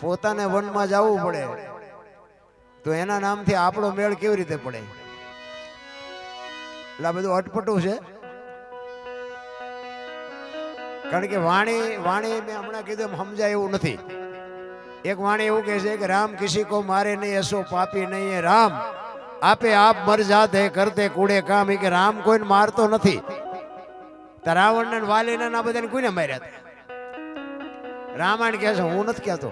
પોતાને વનમાં જવું પડે તો એના નામથી આપણો મેળ કેવી રીતે પડે? એટલે આ બધું અટપટું છે. કારણ કે વાણી મેં હમણાં કીધું એમ સમજાય એવું નથી. એક વાણી એવું કહે છે કે રામ કિસી કો મારે નહીં એસો પાપી નહીં હે રામ, આપે આપ મર જાતે કરતે કૂડે કામ. કે રામ કોઈને મારતો નથી. રાવણ ને વાલીને આ બધાને કોઈને માર્યા હતા? રામાયણ કહે છે, હું નથી કહેતો.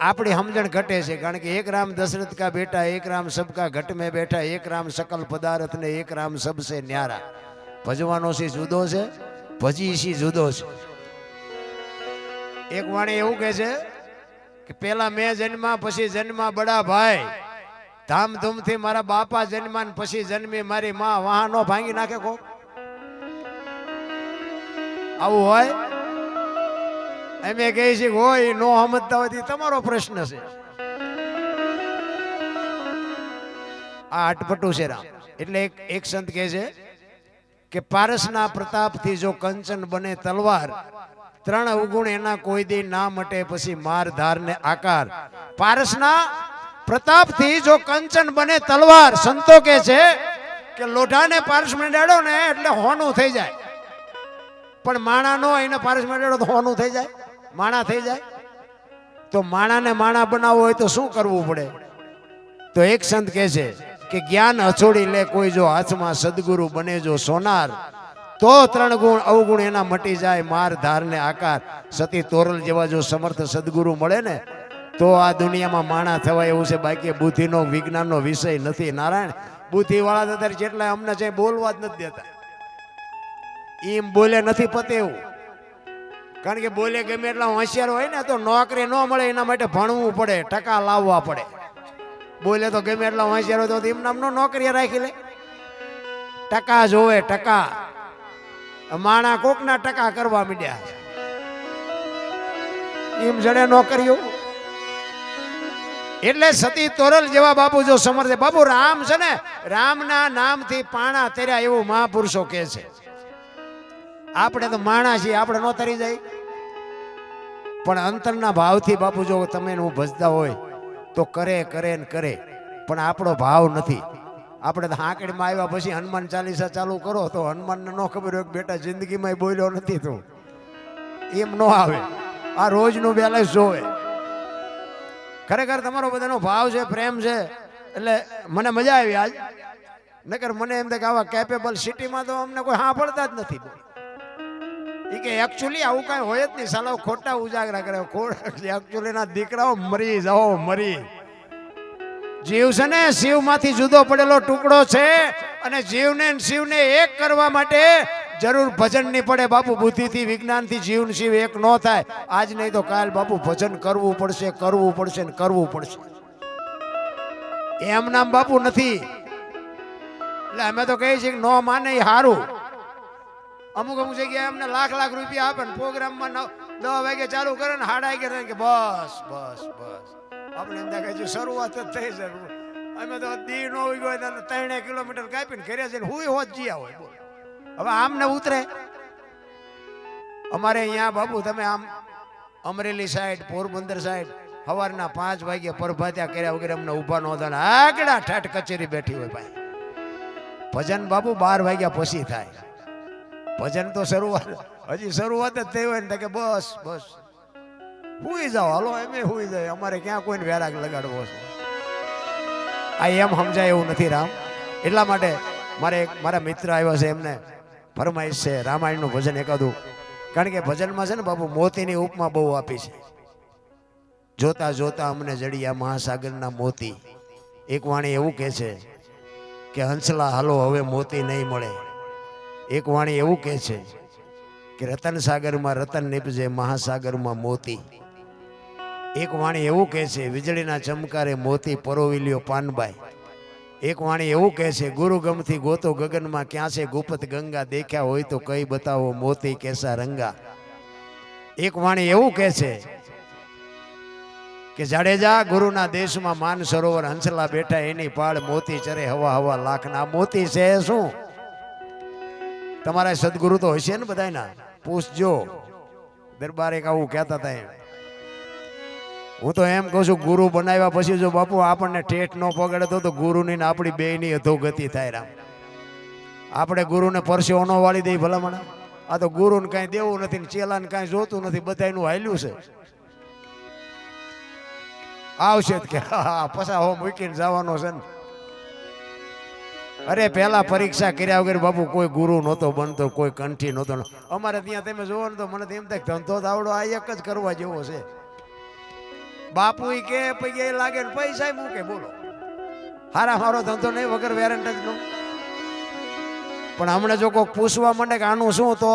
આપણી સમજણ ઘટે છે. કારણ કે એક રામ દશરથ કા બેટા, એક રામ સબકા ઘટ में बैठा, एक राम सकल पदार्थ ने एक राम सबसे न्यारा. ભજવાનો સી જુદો છે, ભજી સી જુદો છે. એક વાણી એવું કહે છે કે પેલા મેં જન્મા પછી જન્મા બડા ભાઈ, ધામધૂમથી મારા બાપા જન્મા ને પછી જન્મી મારી માં. વાહનો ભાંગી નાખે કો? આવું હોય? અમે કહી છીએ હોય નો સમજતા હોય તમારો પ્રશ્ન છે. આ અટપટું છે રામ. એટલે એક સંત કહે છે કે પારસના પ્રતાપથી જો કંચન બને તલવાર, ત્રણ અવગુણ એના કોઈ દી ના મટે પછી માર ધાર ને આકાર. પારસના પ્રતાપથી જો કંચન બને તલવાર, સંતો કહે છે કે લોઢાને પારસમાં ડાળો ને એટલે હોનું થઈ જાય, પણ માણા નો એને પારસમાં ડાળો તો હોનું થઈ જાય, માણા થઈ જાય. તો માણાને માણા બનાવવો હોય તો શું કરવું પડે? તો એક સંત કહે છે કે જ્ઞાન હચોડી લે કોઈ જો હાથમાં, સદગુરુ બને જો સોનાર, તો ત્રણ ગુણ અવગુણ એના મટી જાય, માર ધાર ને આકાર. સતી તોરલ જેવા જો સમર્થ સદગુરુ મળે ને તો આ દુનિયામાં માણા થવાય એવું છે. બાકી બુદ્ધિનો વિજ્ઞાનનો વિષય નથી. નારાયણ બુદ્ધિ વાળા અત્યારે જેટલા અમને છે બોલવા જ નથી દેતા. એમ બોલે નથી પતે એવું. કારણ કે બોલે ગમે એટલા હોશિયાર હોય ને તો નોકરી ન મળે એના માટે ભણવું પડે, ટકા લાવવા પડે. બોલે તો ગમે એટલા હોશિયાર હોય તો એમ નામનો નોકરી રાખી લે. ટકા જોવે, ટકા. માણા કોકના ટકા કરવા માંડ્યા. એમ જડે નોકરીઓ. એટલે સતી તોરલ જેવા બાપુ જો સમર્થે. બાપુ રામ છે ને, રામના નામથી પાણા તર્યા એવું મહાપુરુષો કહે છે. આપણે તો માણા છીએ, આપણે નો તરી જાય. પણ અંતરના ભાવથી બાપુ જો તમે હું ભજતા હોય તો કરે કરે ને કરે, પણ આપણો ભાવ નથી. આપણે તો હાંકડીમાં આવ્યા પછી હનુમાન ચાલીસા ચાલુ કરો તો હનુમાનને ન ખબર હોય કે બેટા જિંદગીમાં બોલ્યો નથી તું. એમ ન આવે. આ રોજનું બેલેન્સ જોવે. ખરેખર તમારો બધાનો ભાવ છે, પ્રેમ છે, એટલે મને મજા આવી આજ. નકર મને એમ થાય કે આવા કેપેબલ સિટીમાં તો અમને કોઈ સાંભળતા જ નથી. એ કે એકચ્યુઅલી આવું કઈ હોય જ નહીં. સાલા ખોટા ઉજાગરા કરે. એકચ્યુઅલી ના દીકરાઓ મરી જાઓ, મરી. જીવ છે ને શિવ માંથી જુદો પડેલો ટુકડો છે, અને જીવને શિવને એક કરવા માટે જરૂર ભજન નહીં પડે બાપુ. બુદ્ધિથી વિજ્ઞાનથી જીવ શિવ એક ન થાય. આજ નહીં તો કાલ બાપુ ભજન કરવું પડશે, કરવું પડશે ને કરવું પડશે. એમ નામ બાપુ નથી. એટલે અમે તો કહીએ છીએ કે નો માને હારું. અમુક જગ્યાએ અમને લાખ લાખ રૂપિયા આપે ને પ્રોગ્રામમાં 10 વાગે ચાલુ કરે ને 11:30 કે બસ બસ બસ. આપણે એમ થાય કે શરૂઆત જ થઈ છે. અમે તો દી નો હોય 3 કિલોમીટર કાપીને ઘરે જઈને હુઈ હોત જીયા હોય. હવે આમને ઉતરે. અમારે અહીંયા બાપુ તમે આમ અમરેલી સાઈડ, પોરબંદર સાઈડ સવારના 5 વાગે પરભાત્યા કર્યા વગેરે અમને ઉભા ન થાય. આગળ ઠાઠ કચેરી બેઠી હોય ભાઈ. ભજન બાપુ 12 વાગ્યા પછી થાય. ભજન તો શરૂઆત હજી શરૂઆત જ થઈ હોય ને કે બસ બસ હુઈ જાઓ, હાલો એમ હુઈ જાય. અમારે ક્યાં કોઈને વેરાગ લગાડવો છે? આ એમ સમજાય એવું નથી રામ. એટલા માટે મારા મિત્ર આવ્યા છે, એમને ફરમાઈશ છે રામાયણનું ભજન એકાદું. કારણ કે ભજનમાં છે ને બાપુ મોતીની ઉપમા બહુ આપી છે. જોતા જોતા અમને જડિયા મહાસાગરના મોતી. એક વાણી એવું કહે છે કે હંસલા હાલો હવે મોતી નહીં મળે. એક વાણી એવું કહે છે કે રતન સાગરમાં રતન નીપજે, મહાસાગરમાં મોતી. એક વાણી એવું કહે છે વીજળીના ચમકારે મોતી પરોવી લ્યો પાનબાઈ. એક વાણી એવું કહે છે ગુરુ ગમથી ગોતો ગગનમાં ક્યાં છે ગુપ્ત ગંગા, દેખ્યા હોય તો કઈ બતાવો મોતી કેસા રંગા. એક વાણી એવું કહે છે કે જાડેજા ગુરુના દેશમાં માન સરોવર, હંસલા બેઠા એની પાળ, મોતી ચરે હવા હવા લાખના. મોતી છે શું? તમારા સદગુરુ તો હશે ને બધાના, પૂછજો. દરબાર એક આવું કહેતા હતા એમ. હું તો એમ કહું છું ગુરુ બનાવ્યા પછી જો બાપુ આપણને ઠેઠ ન પકડે તો ગુરુની ને આપણી બેયની અધોગતિ થાય રામ. આપણે ગુરુને પરસેવો ન વાળી દઈ ભલામણ. આ તો ગુરુને કાંઈ દેવું નથી ને ચેલાને કાંઈ જોતું નથી, બધાયનું હાલ્યું છે. આવશે કે પછા હો મૂકીને જવાનો છે ને. અરે પેલા પરીક્ષા કર્યા વગર બાપુ કોઈ ગુરુ નહોતો બનતો, કોઈ કંઠી નહોતો. અમારે ત્યાં તમે જોવો ને તો મને તો એમ થાય ધંધો આવડો આ એક જ કરવા જેવો છે. બાપુ કે પૈયા લાગે ને પૈસા મૂકે, બોલો હારા મારો ધંધો નહીં વગર વેરંટ જ નો. પણ હમણાં જો કોઈ પૂછવા માંડે કે આનું શું તો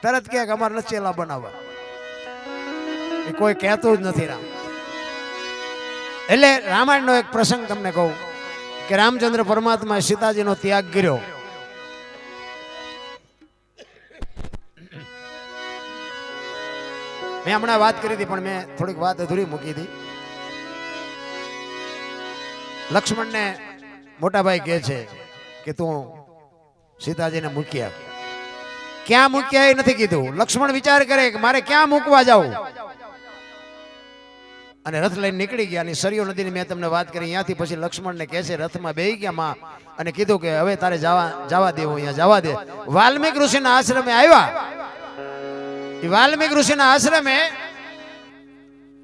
તરત કે અમારે નથી ચેલા બનાવવા, એ કોઈ કહેતું જ નથી રામ. એટલે રામાયણનો એક પ્રસંગ તમને કહું કે રામચંદ્ર પરમાત્મા સીતાજીનો ત્યાગ કર્યો. મેં હમણાં વાત કરી હતી પણ મેં થોડીક વાત અધૂરી મૂકી હતી. લક્ષ્મણને મોટાભાઈ કહે છે કે તું સીતાજીને મૂકી આપ. ક્યાં મૂક્યા એ નથી કીધું. લક્ષ્મણ વિચાર કરે કે મારે ક્યાં મૂકવા જાવું, અને રથ લઈને નીકળી ગયા. અને સરયુ નદીની મેં તમને વાત કરી, ત્યાંથી પછી લક્ષ્મણને કહે છે રથમાં બેહી ગયા માં, અને કીધું કે હવે તારે જવા દેવો, અહીંયા જવા દે. વાલ્મીક ઋષિના આશ્રમે આવ્યા. વાલ્મીક ઋષિના આશ્રમે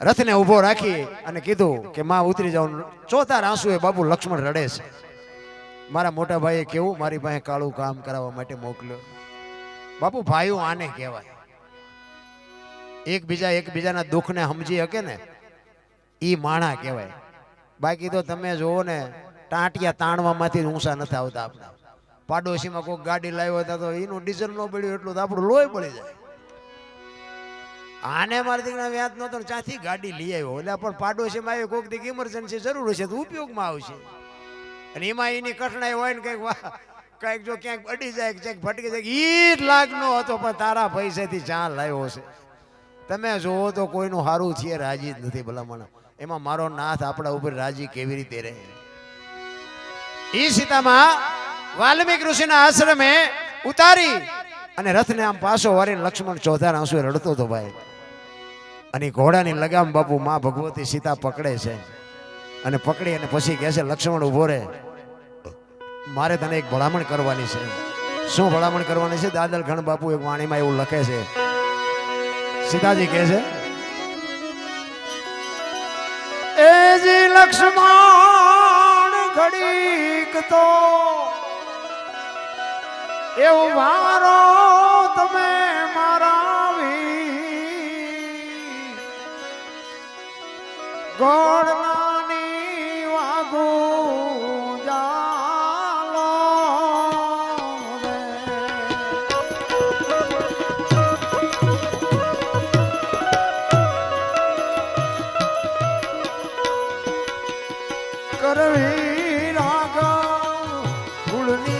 રથને ઉભો રાખી અને કીધું કે માં ઉતરી જાવ. ચોથા આંસુએ બાપુ લક્ષ્મણ રડે છે. મારા મોટા ભાઈએ કેવું મારી પાસે કાળું કામ કરાવવા માટે મોકલ્યો. બાપુ ભાઈઓ આને કહેવાય. એકબીજાના દુઃખને સમજી શકે ને ઈ માણા કહેવાય. બાકી તો તમે જોવો ને ટાંટિયા તાણવામાંથી ઊંચા નથી આવતા. આપણે પાડોશીમાં કોઈ ગાડી લાવ્યો હતા તો એનું ડીઝલ ન પડ્યું એટલું તો આપણું લોહી પડી જાય. આને મારા દીકરા વ્યાજ નહોતો ત્યાંથી ગાડી લઈ આવ્યો. એટલે પણ પાડોશીમાં આવ્યો કોઈક દીક ઇમરજન્સી જરૂર હશે તો ઉપયોગમાં આવશે. અને એમાં એની કઠણાઈ હોય ને કંઈક જો ક્યાંક અડી જાય ક્યાંક ભટકી જાય ઈ જ લાગનો હતો, પણ તારા પૈસાથી ચા લાવ્યો છે. તમે જોવો તો કોઈનું સારું છે રાજી જ નથી ભલામણ. એમાં મારો નાથ આપણા ઉપર રાજી કેવી રીતે રહે. ઈ સીતામાં વાલ્મીક ઋષિના આશ્રમે ઉતારી અને રથને આમ પાછો વારીને લક્ષ્મણ ચોથા આંસુએ રડતો હતો ભાઈ. અને ઘોડાની લગામ બાપુ માં ભગવતી સીતા પકડે છે અને પકડી અને પછી કહે છે લક્ષ્મણ ઉભો રહે, મારે તને એક ભલામણ કરવાની છે. શું ભલામણ કરવાની છે? દાદલ ઘણ બાપુ એક વાણીમાં એવું લખે છે. સીતાજી કહે છે એ જી લક્ષ્મણ ઘડીક તો એવું વારો તમે મારા ગોળનાની વાગો જાલો કરવી રાગા ફૂલની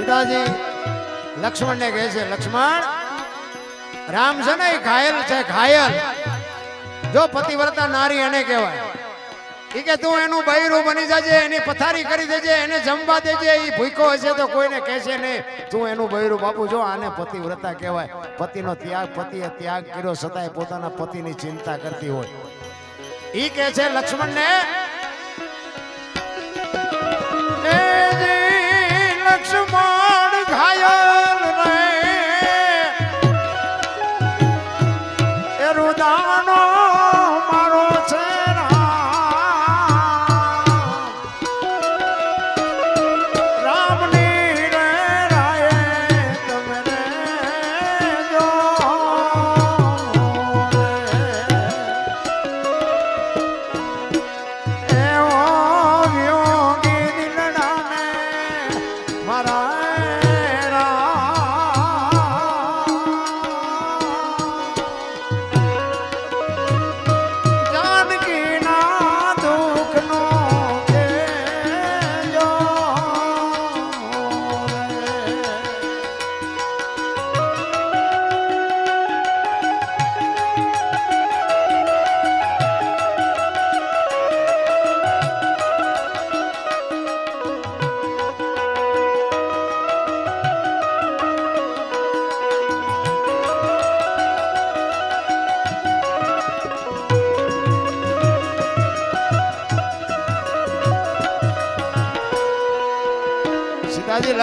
સીતાજી લક્ષ્મણને કહે છે, લક્ષ્મણ રામ છે ને એ ઘાયલ છે, ઘાયલ. જો પતિવ્રતા નારી એને કહેવાય. ઈ કે તું એનું બૈરું બની જજે, એની પથારી કરી દેજે, એને જમવા દેજે. ઈ ભૂખ્યો હશે તો કોઈને કહેશે નહીં. તું એનું બૈરું. બાપુ જો આને પતિવ્રતા કહેવાય. પતિનો ત્યાગ, પતિએ ત્યાગ કર્યો છતાંય પોતાના પતિની ચિંતા કરતી હોય. ઈ કે છે લક્ષ્મણને, લક્ષ્મણ ઘાયલ રે એ રુદાનો મારો છે રામની રે રાયે તમે રે જો એવો વિયોગી દિલડાને મારા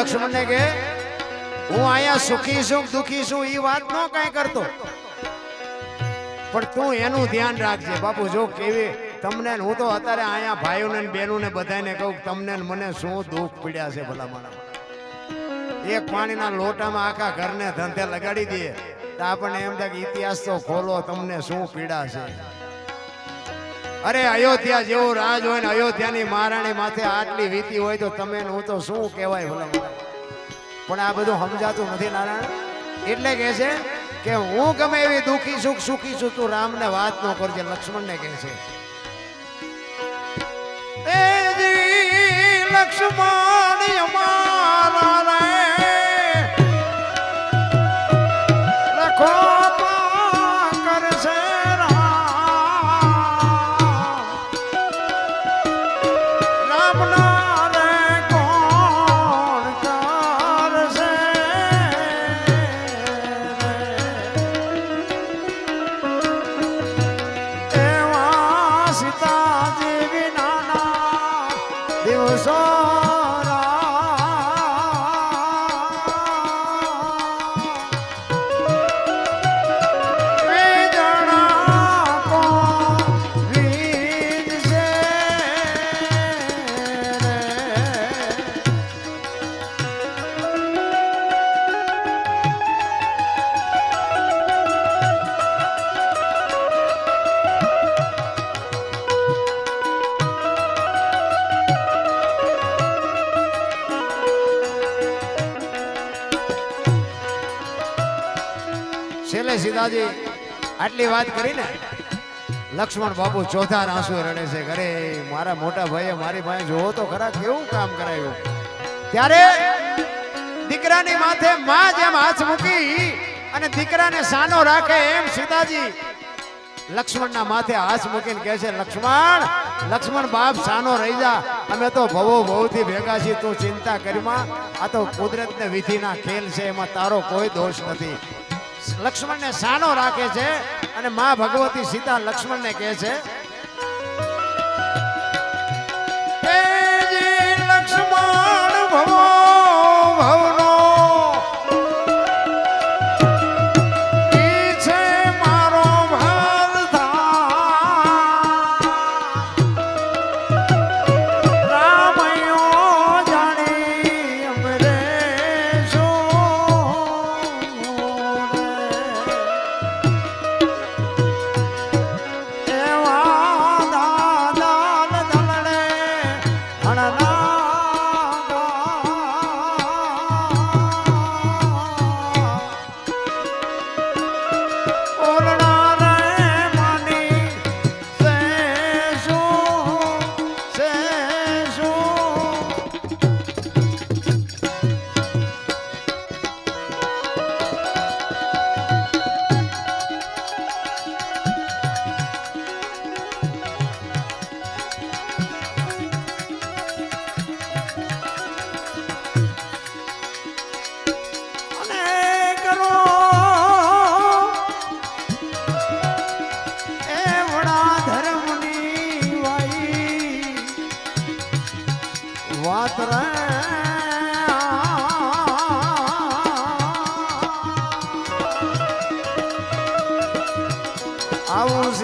લક્ષ્મણ ને કે હું અહીંયા સુખી છું દુખી છું એ વાત નો કઈ કરતો, પણ તું એનું ધ્યાન રાખજે. બાપુ જો કેવી તમને, હું તો અત્યારે અહીંયા ભાઈઓને બહેનોને બધાને કહું તમને મને શું દુઃખ પીડ્યા છે ભલા માણસ. એક પાણીના લોટામાં આખા ઘરને ધંધે લગાડી દે તો આપણને એમ થાય કે ઇતિહાસ તો ખોલો, તમને શું પીડા છે. અરે અયોધ્યા જેવો રાજ હોય ને અયોધ્યાની મહારાણી માથે આટલી વીતી હોય તો તમે હું તો શું કહેવાય ભલા. પણ આ બધું સમજાતું નથી નારાયણ. એટલે કહે છે કે હું ગમે એવી દુખી છું સુખી છું, તું રામને વાત ન કરજે. લક્ષ્મણને કહે છે, લક્ષ્મણ અમારા છેલ્લે સીતાજી આટલી વાત કરીને લક્ષ્મણ બાપુ ચોથા આંસુ રડે છે. ઘરે મારા મોટા ભાઈએ મારી પાસે જોવો તો ખરા કેવું કામ કરાયું. ત્યારે દીકરાની માથે માં જેમ હાથ મૂકી અને દીકરાને સાનો રાખે એમ સીતાજી લક્ષ્મણના માથે હાથ મૂકીને કહે છે, લક્ષ્મણ લક્ષ્મણ બાપ સાનો રહી જા, અમે તો ભવો ભવથી ભેગા છીએ, તું ચિંતા કરીમાં. આ તો કુદરતને વિધિના ખેલ છે, એમાં તારો કોઈ દોષ નથી. લક્ષ્મણને સાનો રાખે છે અને માં ભગવતી સીતા લક્ષ્મણને કહે છે, લક્ષ્મણ ભવો ભવનો ઈ છે મારો ભરતા રામયો જાણી અમરે એવા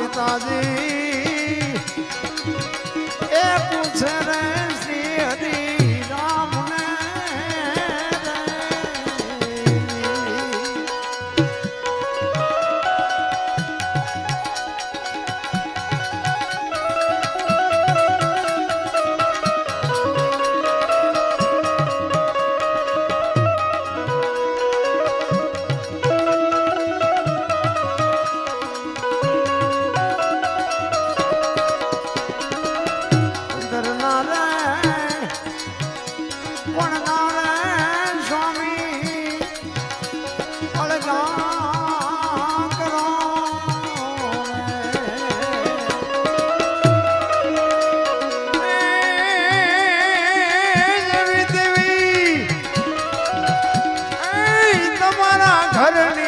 સીતાજી એ પૂછે રે શ્રી હરિ રામને હરે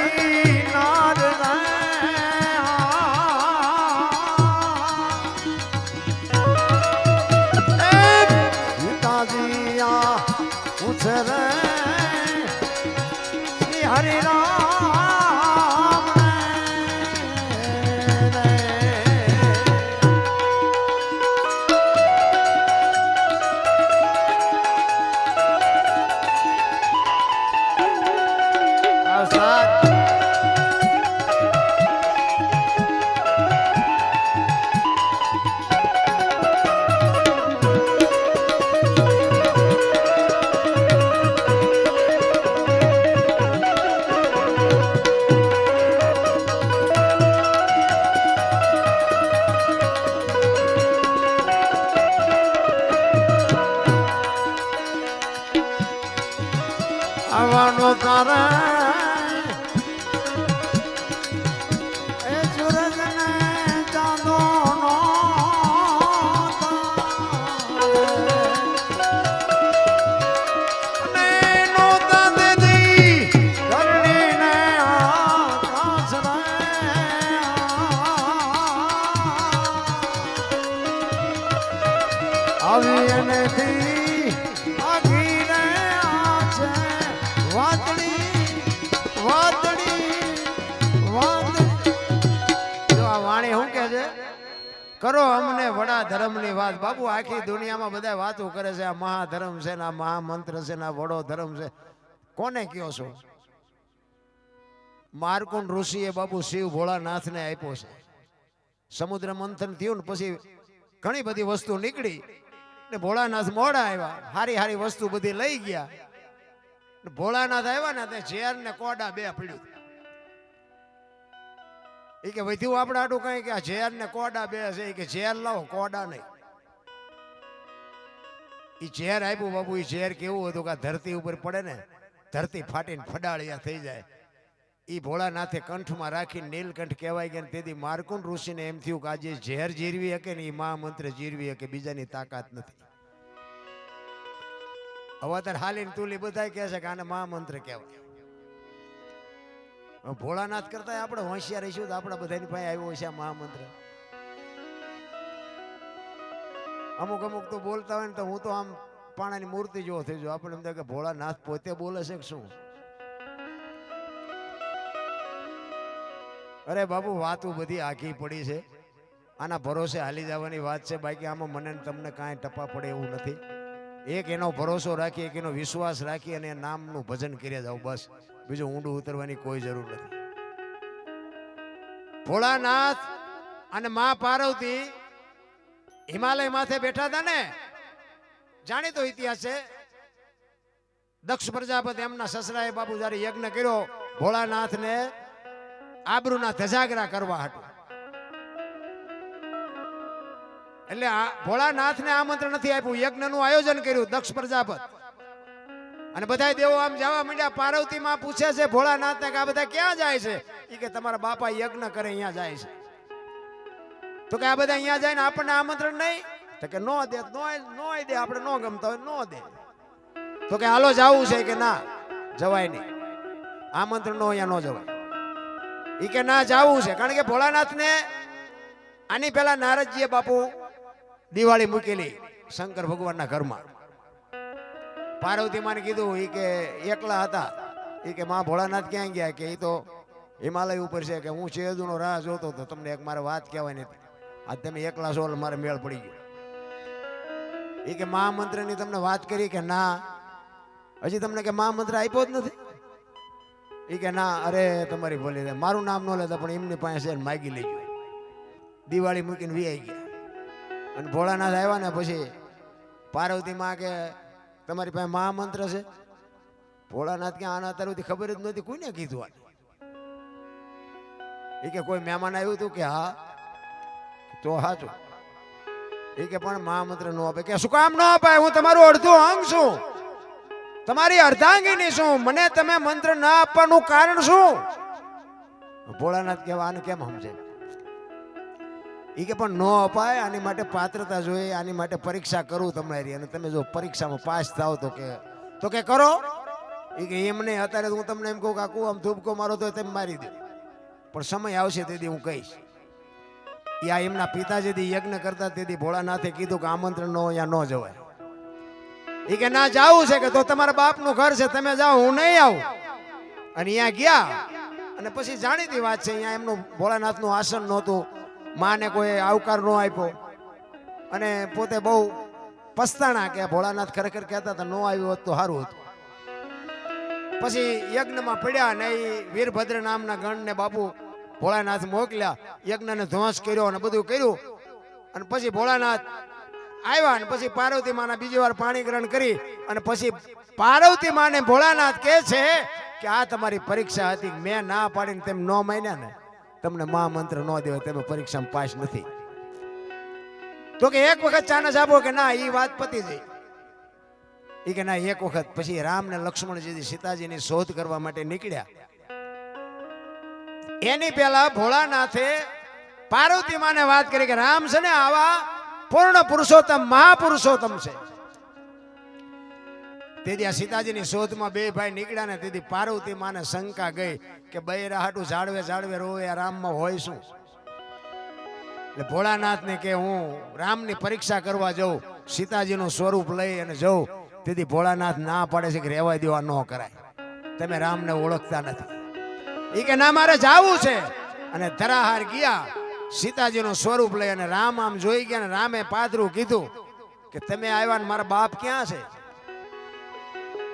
રામ આવવાનો તારા એ સૂરજ ને ચાંદો નો અને નોતા દેદી ધરણી ને આકાશ રે આવી એને થી આગી રે છે વાતડી વાતડી વાતડી જો આ વાણી શું કહે છે કરો અમને વડા ધર્મની વાત બાપુ આખી દુનિયામાં બધા વાતો કરે છે આ મહાધર્મ છે ને આ મહામંત્ર છે ને આ વડો ધર્મ છે કોને કયો છો માર્કુંડ ઋષિએ બાપુ શિવ ભોળાનાથને આપ્યો છે સમુદ્ર મંથન થયું ને પછી ઘણી બધી વસ્તુ નીકળી ને ભોળાનાથ મોડા આવ્યા હારી હારી વસ્તુ બધી લઈ ગયા ભોળાનાથ આવ્યા ને તે ઝેર ને કોડા બે પડ્યું એ કે વધ્યું આપણે આડું કઈ કે આ ઝેર ને કોડા બે છે કે ઝેર લાવો કોડા નહીં એ ઝેર આપ્યું બાબુ એ ઝેર કેવું હતું કે ધરતી ઉપર પડે ને ધરતી ફાટીને ફડાળિયા થઈ જાય એ ભોળાનાથે કંઠમાં રાખી નીલકંઠ કહેવાય ગયા તેથી માર્કુંડ ઋષિને એમ થયું કે આજે ઝેર જીરવી શકે ને એ મહામંત્ર જીરવી શકે બીજાની તાકાત નથી હવે અત્યારે હાલીને તુલી બધા કહે છે કે આને મહામંત્ર કહેવાય ભોળાનાથ કરતા આપણે હોશિયાર રહીશું તો આપણા બધાની પાસે આવ્યો છે આ મહામંત્ર અમુક અમુક તો બોલતા હોય ને તો હું તો આમ પાણાની મૂર્તિ જેવો થઈ જાઉં આપણે એમ થાય કે ભોળાનાથ પોતે બોલે છે કે શું અરે બાબુ વાતો બધી આખી પડી છે આના ભરોસે હાલી જવાની વાત છે બાકી આમાં મને તમને કાંઈ ટપા પડે એવું નથી એક એનો ભરોસો રાખી એક એનો વિશ્વાસ રાખી અને નામનું ભજન કર્યા જાવ બસ બીજું ઊંડું ઉતરવાની કોઈ જરૂર નથી ભોળાનાથ અને મા પાર્વતી હિમાલય માથે બેઠા હતા ને જાણીતો ઇતિહાસ છે દક્ષ પ્રજાપતિ એમના સસરાએ બાપુ જયારે યજ્ઞ કર્યો ભોળાનાથને આબરૂના ધજાગરા કરવા હતું એટલે ભોળાનાથને આમંત્રણ નથી આપ્યું યજ્ઞનું આયોજન કર્યું દક્ષ પ્રજાપત અને બધા દેવો આમ જવા માંડ્યા પાર્વતી માં પૂછે છે ભોળાનાથને કે આ બધા ક્યાં જાય છે એ કે તમારા બાપા યજ્ઞ કરે અહીંયા જાય છે તો કે આ બધા અહીંયા જાય ને આપણને આમંત્રણ નહીં તો કે નો દે આપણે નો ગમતા હોય નો દે તો કે હાલો જવું છે કે ના જવાય નહીં આમંત્રણ નો અહીંયા નો જવાય એ કે ના જવું છે કારણ કે ભોળાનાથને આની પહેલા નારદજીએ બાપુ દિવાળી મૂકેલી શંકર ભગવાનના ઘરમાં પાર્વતી માને કીધું એ કે એકલા હતા એ કે માં ભોળાનાથ ક્યાં ગયા કે એ તો હિમાલય ઉપર છે કે હું શેદુનો રાહ જોતો હતો, તમને એક મારે વાત કહેવાની હતી, આજ તમે એકલા છો મારે મેળ પડી ગયો. એ કે મહામંત્રની તમને વાત કરી કે ના, હજી તમને કે મહામંત્ર આપ્યો જ નથી. એ કે ના, અરે તમારી ભૂલી જાય, મારું નામ ન લેતા પણ એમની પાસે છે માગી લેજો. દિવાળી મૂકીને વી ગયા. અને ભોળાનાથ આવ્યા ને પછી પાર્વતી માં કે તમારી પાસે મહામંત્ર છે? ભોળાનાથ કે આના અત્યાર ખબર જ નહોતી, કોઈને કીધું આ? એ કે કોઈ મહેમાન આવ્યું હતું કે હા, તો હાચું. એ કે પણ મહામંત્ર નો આપે. કે શું કામ ન અપાય? હું તમારું અડધું અંગ છું, તમારી અર્ધાંગીની છું, મને તમે મંત્ર ના આપવાનું કારણ શું? ભોળાનાથ કહેવા આને કેમ સમજે? એ કે પણ નો અપાય, આની માટે પાત્રતા જોઈએ, આની માટે પરીક્ષા કરું તમારી, અને તમે જો પરીક્ષામાં પાસ થાવ તો કે કરો. એ કે એમ નહીં, અત્યારે હું તમને એમ કહું કે આખું આમ ધૂપકો મારો તો તમે મારી દો, પણ સમય આવશે તેથી હું કહીશ. યા એમના પિતા જેથી યજ્ઞ કરતા તેથી ભોળાનાથે કીધું કે આમંત્રણ નો અહીંયા ન જવાય. એ કે ના જાવું છે કે તો તમારા બાપનું ઘર છે, તમે જાઓ, હું નહીં આવું. અને અહીંયા ગયા અને પછી જાણીતી વાત છે, અહીંયા એમનું ભોળાનાથનું આસન નહોતું, માને કોઈ આવકાર નો આપ્યો, અને પોતે બહુ પસ્તાણા કે ભોળાનાથ ખરેખર કહેતા હતા નો આવ્યો હોત તો સારું હતું. પછી યજ્ઞમાં પડ્યા ને એ વીરભદ્ર નામના ગણને બાપુ ભોળાનાથ મોકલ્યા, યજ્ઞને ધ્વંસ કર્યો અને બધું કર્યું. અને પછી ભોળાનાથ આવ્યા અને પછી પાર્વતી માના બીજી વાર પાણી ગ્રહણ કરી, અને પછી પાર્વતી માને ભોળાનાથ કહે છે કે આ તમારી પરીક્ષા હતી, મેં ના પાડીને તેમ ન માન્યા ને, તમને મહામંત્ર ન દેવાય, તમે પરીક્ષામાં પાસ નથી. તો કે એક વખત ચાનસ આપો. કે ના, એ વાત પતી જઈ. એ કે ના, એક વખત. પછી રામ ને લક્ષ્મણજી સીતાજીની શોધ કરવા માટે નીકળ્યા. એની પહેલા ભોળાનાથે પાર્વતી માને વાત કરી કે રામ છે ને આવા પૂર્ણ પુરુષોત્તમ મહાપુરુષોત્તમ છે. તેથી આ સીતાજીની શોધમાં બે ભાઈ નીકળ્યા ને તેથી પાર્વતી માને શંકા ગઈ કે બૈરા હાટું ઝાડવે ઝાડવે રોવે, આ રામમાં હોય શું? એટલે ભોળાનાથ ને કે હું રામની પરીક્ષા કરવા જાઉં, સીતાજીનું સ્વરૂપ લઈ અને જાઉં. તેથી ભોળાનાથ ના પાડે છે કે રહેવા દેવા ન કરાય, તમે રામને ઓળખતા નથી. એ કે ના, મારે જાવું છે. અને ધરાહાર ગયા, સીતાજીનું સ્વરૂપ લઈ, અને રામ આમ જોઈ ગયા, ને રામે પાદરું કીધું કે તમે આવ્યા ને મારા બાપ ક્યાં છે?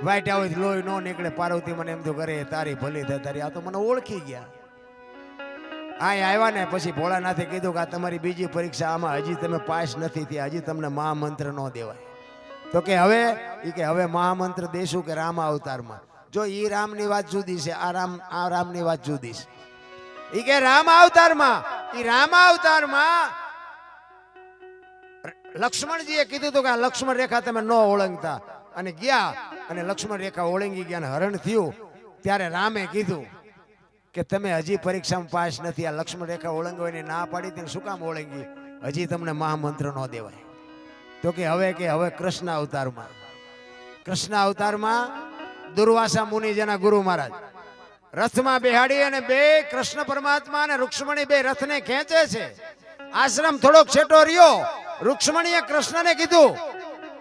વાઈટ હોય લોહી નો નીકળે. પાર્વતી મને એમ તો કરે તારી ભલી થાય તારી, આ તો મને ઓળખી ગયા. આ આવ્યા ને પછી ભોળાનાથે કીધું કે આ તમારી બીજી પરીક્ષા, આમાં હજી તમે પાસ નથી થયા, હજી તમને મહામંત્ર ન દેવાય. તો કે હવે? એ કે હવે મહામંત્ર દેશું કે રામ અવતારમાં. જો ઈ રામની વાત જુદી છે, આ રામની વાત જુદી છે. ઈ કે રામ અવતારમાં, ઈ રામ અવતારમાં લક્ષ્મણજીએ કીધું હતું કે આ લક્ષ્મણ રેખા તમે ન ઓળંગતા, અને ગયા અને લક્ષ્મણ રેખા ઓળંગી ગયા ને હરણ થયું. ત્યારે રામે કીધું કે તમે હજી પરીક્ષામાં પાસ નથી, આ લક્ષ્મણ રેખા ઓળંગવાની ના પાડી હતી, શું કામ ઓળંગી? હજી તમને મહામંત્ર ન દેવાય. તો કે હવે કૃષ્ણ અવતારમાં, કૃષ્ણ અવતારમાં દુર્વાસા મુનિ જેના ગુરુ મહારાજ રથમાં બેહાડી અને બે કૃષ્ણ પરમાત્મા અને રૂક્ષ્મણી બે રથને ખેંચે છે. આશ્રમ થોડોક છેટો રહ્યો. રૂક્ષ્મણીએ કૃષ્ણને કીધું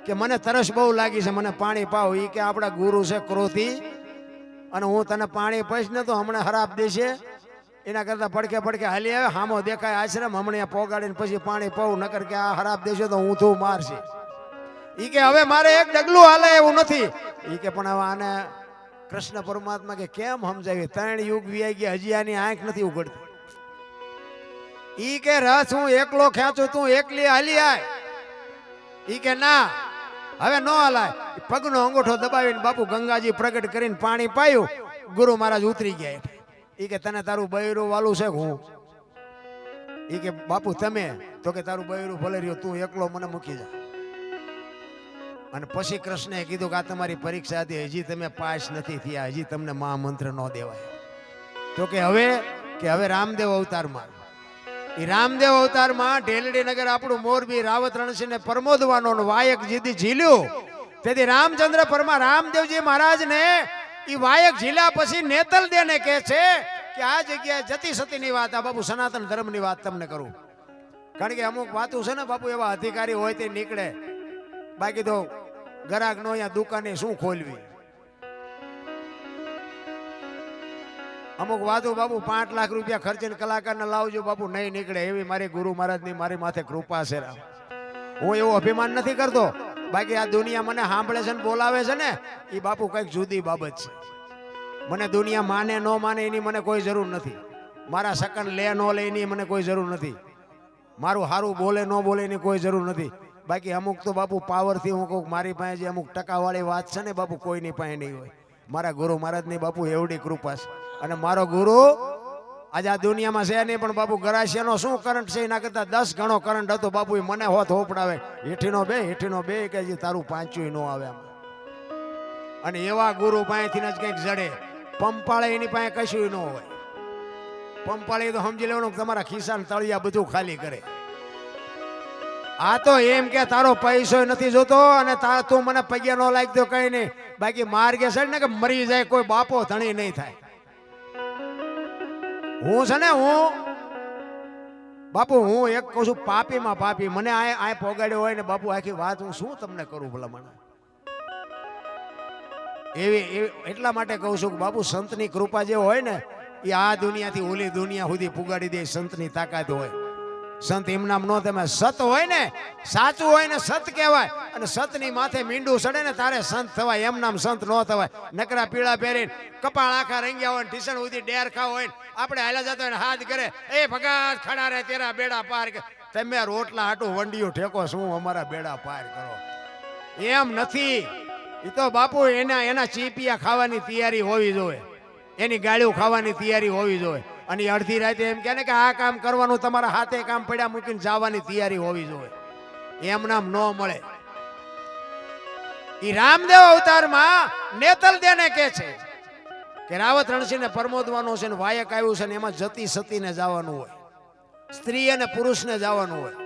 કે મને તરસ બહુ લાગી છે, મને પાણી પાવ. ઈ કે આપણા ગુરુ છે ક્રોધી, અને હું તને પાણી પીશ ને તો હમણાં ખરાબ દેશે, એના કરતા પડકે પડકે હાલી આવે, હામો દેખાય આશ્રમ, હમણાં પોગાડીને પછી પાણી પાવું, નકર કે આ ખરાબ દેશે તો હું તું મારશે. ઈ કે હવે મારે એક ડગલું હાલે એવું નથી. ઈ કે પણ હવે આને કૃષ્ણ પરમાત્મા કે કેમ સમજાવી? 3 યુગ વી ગયા, હજી આની આંખ નથી ઉઘડતી. ઈ કે રથ હું એકલો ખેંચું, તું એકલી હાલી આય. ઈ કે ના, હવે નો હલાય. પગનો અંગૂઠો દબાવીને બાપુ ગંગાજી પ્રગટ કરીને પાણી પાયું. ગુરુ મહારાજ ઉતરી ગયા. ઈ કે તને તારું બૈરું વાલું છે હું? ઈ કે બાપુ તમે? તો કે તારું બૈરું ભલે રહ્યો, તું એકલો મને મૂકી જા. અને પછી કૃષ્ણએ કીધું કે આ તમારી પરીક્ષા હતી, હજી તમે પાસ નથી થયા, હજી તમને મહામંત્ર ન દેવાય. તો કે હવે રામદેવ અવતારમાં, એ રામદેવ અવતારમાં ઢેલડી નગર આપણું મોરબી રાવત રણસિંહને પ્રમોદવાનો વાયક જીદી ઝીલ્યું. તેથી રામચંદ્ર પરમા રામદેવજી મહારાજને એ વાયક ઝીલ્યા પછી નેતલ દેને કહે છે કે આ જગ્યાએ જતી સતીની વાત, આ બાપુ સનાતન ધર્મની વાત તમને કરું. કારણ કે અમુક વાતો છે ને બાપુ એવા અધિકારી હોય તે નીકળે, બાકી તો ગરાક નો અહીંયા દુકાને શું ખોલવી. અમુક વાતો બાપુ 5 લાખ રૂપિયા ખર્ચીને કલાકારને લાવજો બાપુ, નહીં નીકળે એવી મારી ગુરુ મહારાજની મારી માથે કૃપા છે રામ. હું એવું અભિમાન નથી કરતો, બાકી આ દુનિયા મને સાંભળે છે ને બોલાવે છે ને એ બાપુ કઈક જુદી બાબત છે. મને દુનિયા માને ન માને એની મને કોઈ જરૂર નથી, મારા સકન લે ન લે એની મને કોઈ જરૂર નથી, મારું સારું બોલે ન બોલે એની કોઈ જરૂર નથી. બાકી અમુક તો બાપુ પાવરથી હું કહું, મારી પાસે જે અમુક ટકાવાળી વાત છે ને બાપુ કોઈની પાસે નહીં હોય. મારા ગુરુ મહારાજની બાપુ એવડી કૃપા છે. અને મારો ગુરુ આજે આ દુનિયામાં છે નહીં, પણ બાપુ ગરાસિયાનો શું કરંટ છે એના કરતા 10 ગણો કરંટ હતો બાપુ. મને હોત હોપડાવે, હેઠીનો બે કે જે તારું પાંચું ન આવે આમ. અને એવા ગુરુ પાસેથી જ કંઈક જડે. પંપાળે એની પાસે કશું ન હોય. પંપાળે તો સમજી લેવાનું તમારા ખિસ્સા તળિયા બધું ખાલી કરે. આ તો એમ કે તારો પૈસો નથી જોતો અને તું મને પગે નો લાગતો કઈ નહીં, બાકી માર્ગે છે ને કે મરી જાય કોઈ બાપો ધણી નહીં થાય. હું છે ને હું બાપુ હું એક કહું છું, પાપીમાં પાપી. મને આ પોગાડ્યો હોય ને બાપુ આખી વાત હું શું તમને કરું ભલા મને. એવી એટલા માટે કહું છું કે બાપુ સંતની કૃપા જે હોય ને એ આ દુનિયાથી ઓલી દુનિયા સુધી પુગાડી દે. સંતની તાકાત હોય. સંત એમ નામ નો તમે સત હોય ને, સાચું હોય ને સત કહેવાય. અને સતની માથે મીંડું સડે ને તારે સંત થવાય, એમ નામ સંત નો થવાય. નકરા પીળા પહેરીને કપાળ આખા રંગ્યા હોય, ટીશન સુધી ડેર ખાવ હોય, આપણે હાલા જતો હોય હાથ કરે એ ભગાત ખડા રે તેરા બેડા પાર. તમે રોટલા હાટું વંડિયું ઠેકો શું અમારા બેડા પાર કરો? એમ નથી. એ તો બાપુ એના ચીપિયા ખાવાની તૈયારી હોવી જોઈએ, એની ગાળ્યું ખાવાની તૈયારી હોવી જોઈએ. અને અડધી રાતે એમ કે ને કે આ કામ કરવાનું, તમારા હાથે કામ પડ્યા મૂકીને જવાની તૈયારી હોવી જોઈએ. એમ નામ ન મળે. ઈ રામદેવ અવતારમાં નેતલ દેને કે છે કે રાવત રણસિંહને પરમોદવાનો છે ને વાયક આવ્યું છે ને એમાં જતી સતીને જવાનું હોય, સ્ત્રી અને પુરુષને જવાનું હોય.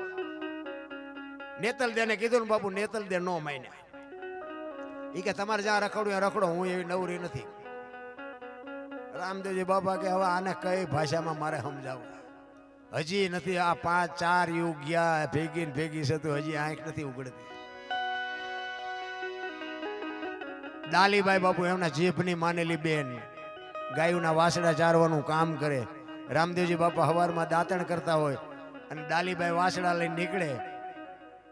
નેતલ દેને કીધું ને બાપુ નેતલ દે નો માન્યા. ઈ કે તમારે જ્યાં રખડું રખડો, હું એવી નવરી નથી. રામદેવજી બાપા કે હવે આને કઈ ભાષામાં મારે સમજાવવું? હજી નથી. આ 5-4 યુગ ગયા ભેગી છે તો હજી આંખ નથી ઉગડતી. ડાલીબાઈ બાપુ એમના જીભની માનેલી બેન ગાયોના વાસડા ચારવાનું કામ કરે. રામદેવજી બાપા હવારમાં દાંતણ કરતા હોય અને ડાલીબાઈ વાસડા લઈને નીકળે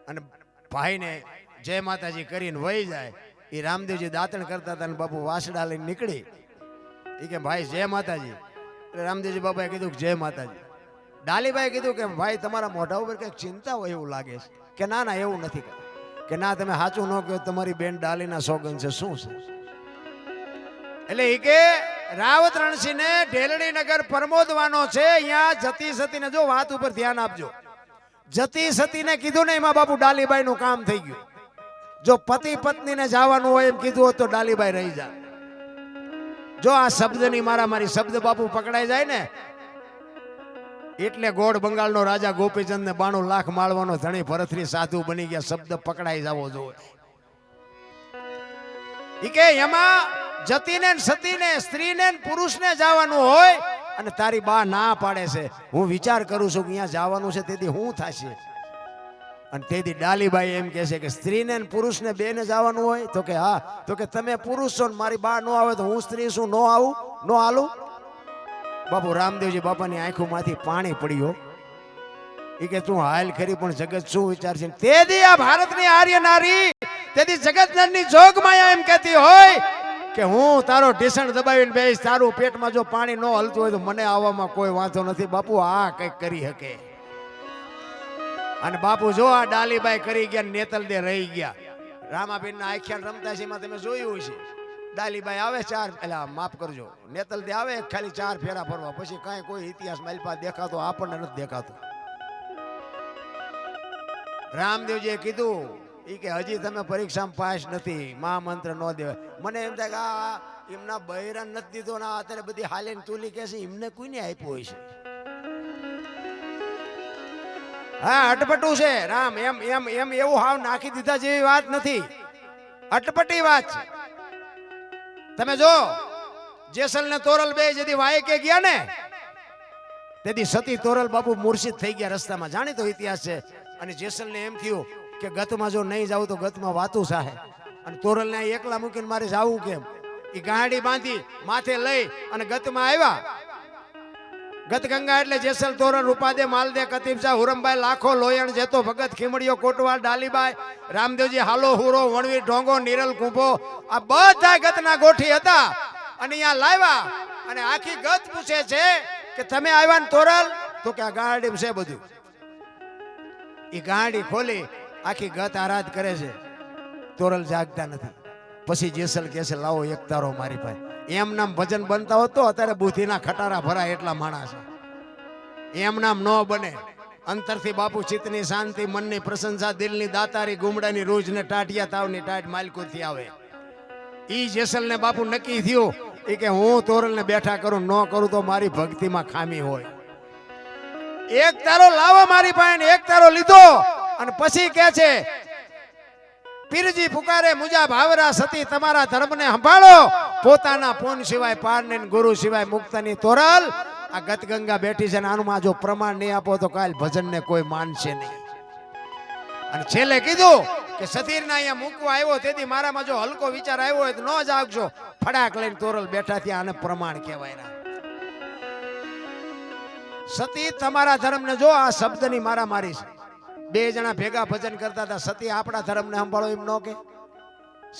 અને ભાઈને જય માતાજી કરીને વહી જાય. એ રામદેવજી દાંતણ કરતા હતા અને બાપુ વાસડા લઈને નીકળી. એ કે ભાઈ જય માતાજી. એટલે રામદેવજી બાપાએ કીધું કે જય માતાજી. ડાલીબાઈ કીધું કે ભાઈ તમારા મોઢા ઉપર કંઈક ચિંતા હોય એવું લાગે છે. કે ના ના એવું નથી. કે ના તમે સાચું ન કહો, તમારી બેન ડાલીના સોગન છે. શું છે? એટલે એ કે રાવત રણસિંહને ઢેલડી નગર પરમોદવાનો છે. અહીંયા જતી સતીને જો વાત ઉપર ધ્યાન આપજો. જતી સતીને કીધું ને એમાં બાપુ ડાલીબાઈ નું કામ થઈ ગયું. જો પતિ પત્નીને જવાનું હોય એમ કીધું હોત તો ડાલીબાઈ રહી જાય. જો આ શબ્દની મારી શબ્દ બાપુ પકડાઈ જાય ને એટલે ગોળ બંગાળનો રાજા ગોપીચંદ ને 92 લાખ માળવાનો ધણી ભરતરી સાધુ બની ગયા. શબ્દ પકડાઈ જવો જોઈએ. ઈ કે એમાં જતીને સતીને સ્ત્રીને પુરુષને જવાનું હોય અને તારી બા ના પાડે છે. હું વિચાર કરું છું કે અહીંયા જવાનું છે તેથી શું થશે? અને તેથી ડાલીબાઈ એમ કહે છે કે સ્ત્રીને પુરુષને બેને જવાનું હોય તો કે હા. તો કે તમે પુરુષ છો ને મારી બા નો આવે તો હું સ્ત્રી છું, નો આવું નો હાલું? બાપુ રામદેવજી બાપાની આંખોમાંથી પાણી પડ્યો. એ કે તું હાલ ખરી પણ જગત શું વિચારશે? તેથી આ ભારતની આર્ય નારી, તેથી જગતની જોગમાયા એમ કહેતી હોય કે હું તારો ઢીસણ દબાવીને બેસ, તારું પેટમાં જો પાણી ન હલતું હોય તો મને આવવામાં કોઈ વાંધો નથી. બાપુ આ કઈક કરી શકે. અને બાપુ જો આ ડાલીબાઈ કરી ગયા, નેતલ દે રહી ગયા. રામાબેન ના આખ્યાન રમતા છે એમાં તમે જોયું છે. ડાલીબાઈ આવે 4 માફ કરજો, નેતલ દે આવે ખાલી 4 ફેરા ફરવા, પછી કાંઈ કોઈ ઇતિહાસ માલપા દેખાતો આપણને નથી દેખાતો. રામદેવજીએ કીધું ઈ કે હજી તમે પરીક્ષામાં પાસ નથી, મહામંત્ર ન દેવાય. મને એમ થાય કે આ એમના બહેરાન નથી દીધો ને અત્યારે બધી હાલીને તુલી કે છે એમને કોઈને આપ્યો હોય છે. હા અટપટું છે રામ. એમ એવું હાવ નાખી દીધા જેવી વાત નથી, અટપટી વાત છે. તમે જો જેસલ ને તોરલ બે જેથી વાયકે ગયા ને તેથી સતી તોરલ બાપુ મુર્શિદ થઈ ગયા રસ્તામાં. જાણીતો ઇતિહાસ છે. અને જેસલ ને એમ થયું કે ગતમાં જો નહીં જાવ તો ગતમાં વાતું સાહે, અને તોરલ ને એકલા મૂકીને મારે જાવું કેમ? એ ગાડી બાંધી માથે લઈ અને ગતમાં આવ્યા. ગત ગંગા એટલે જેસલ તોરણ રૂપાદે માલદે કતીબ શાહ હુરમભાઈ લાખો લોયણ જેતો ભગત ખીમડીયો કોટવાલ ડાલીબાઈ રામદેવજી હાલો હુરો વણવીર ઢોંગો નિરલ કુંભો આ બધા ગતના ગોઠી હતા અને અહીંયા લાવ્યા અને આખી ગત પૂછે છે કે તમે આવ્યા ને તોરલ તો કે આ ગાડી છે બધું. એ ગાડી ખોલી આખી ગત આરાધ કરે છે. તોરલ જાગતા નથી. પછી જેસલ કહે છે લાવો એક તારો મારી પાસે. એમ નામ ભજન બનતા હોત તો અત્યારે બુદ્ધિના ખટારા ભરાય એટલા માણસ. એમ નામ ન બને. અંતરથી બાપુ ચિત્તની શાંતિ, મનની પ્રશંસા, દિલની દાતારી, ગુમડાની રોજ ને ટાટિયા તાવની ટાટ માલકુથી આવે. ઈ જેસલને બાપુ નક્કી થયું એ કે હું તોરલને બેઠા કરું, ન કરું તો મારી ભક્તિમાં ખામી હોય. એક તારો લાવો મારી પાસે. એક તારો લીધો અને પછી કે છે પીરજી પુકારે મુજા ભાવરા સતી તમારા ધર્મને સંભાળો. પોતાના પૂન સિવાય પારને ગુરુ સિવાય મુક્તની તોરલ આ ગત ગંગા બેઠી છે ને આનું જો પ્રમાણ નહીં આપો તો કાલ ભજનને કોઈ માનશે નહીં. અને છેલ્લે કીધું કે સતીરને અહીંયા મૂકવા આવ્યો તેથી મારામાં જો હલકો વિચાર આવ્યો હોય તો ન જાગજો. ફડાક લઈને તોરલ બેઠા થયા. આને પ્રમાણ કહેવાય. સતી તમારા ધર્મને જો આ શબ્દની મારામારી છે. બે જણા ભેગા ભજન કરતા હતા. સતી આપણા ધર્મને સંભાળો એમ ન કે.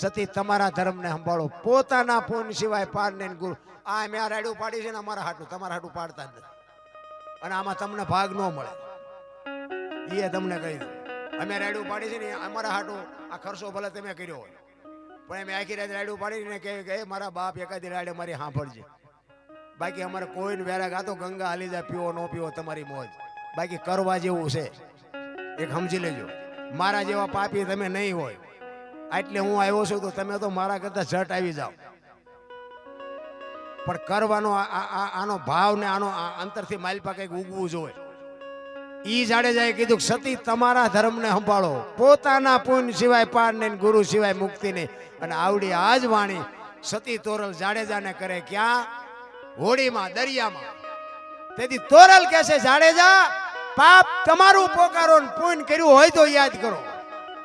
સતી તમારા ધર્મને સંભાળો. પોતાના પૂન સિવાય પારને ગુરુ. આ મેં આ રાડ્યું પાડી છે ને અમારા હાટું, તમારા હાટું પાડતા જ નથી. અને આમાં તમને ભાગ ન મળે એ તમને કહી દઉં. અમે રાડ્યું પાડી છે ને અમારા હાટું આ ખર્ચો ભલે તમે કર્યો હોય પણ અમે આખી રાત રાડ્યું પાડીને કે મારા બાપ એકાદી રાડે મારી સાંભળજે. બાકી અમારે કોઈને વેરા ગાતો ગંગા હાલી જાય, પીવો ન પીવો તમારી મોજ. બાકી કરવા જેવું છે એક સમજી લેજો. મારા જેવા પાપી તમે નહીં હોય એટલે હું આવ્યો છું તો તમે તો મારા કરતા ઝટ આવી જાઓ. પણ કરવાનો આનો ભાવ ને આનો અંતરથી માલપા કંઈક ઉગવું જોઈએ. ઈ જાડેજાએ કીધું સતી તમારા ધર્મને સંભાળો. પોતાના પૂન સિવાય પાર ને ગુરુ સિવાય મુક્તિ નહીં. અને આવડી આજ વાણી સતી તોરલ જાડેજાને કરે ક્યાં? હોડીમાં, દરિયામાં. તેથી તોરલ કહે છે જાડેજા પાપ તમારું પોકારો ને પુણ્ય કર્યું હોય તો યાદ કરો.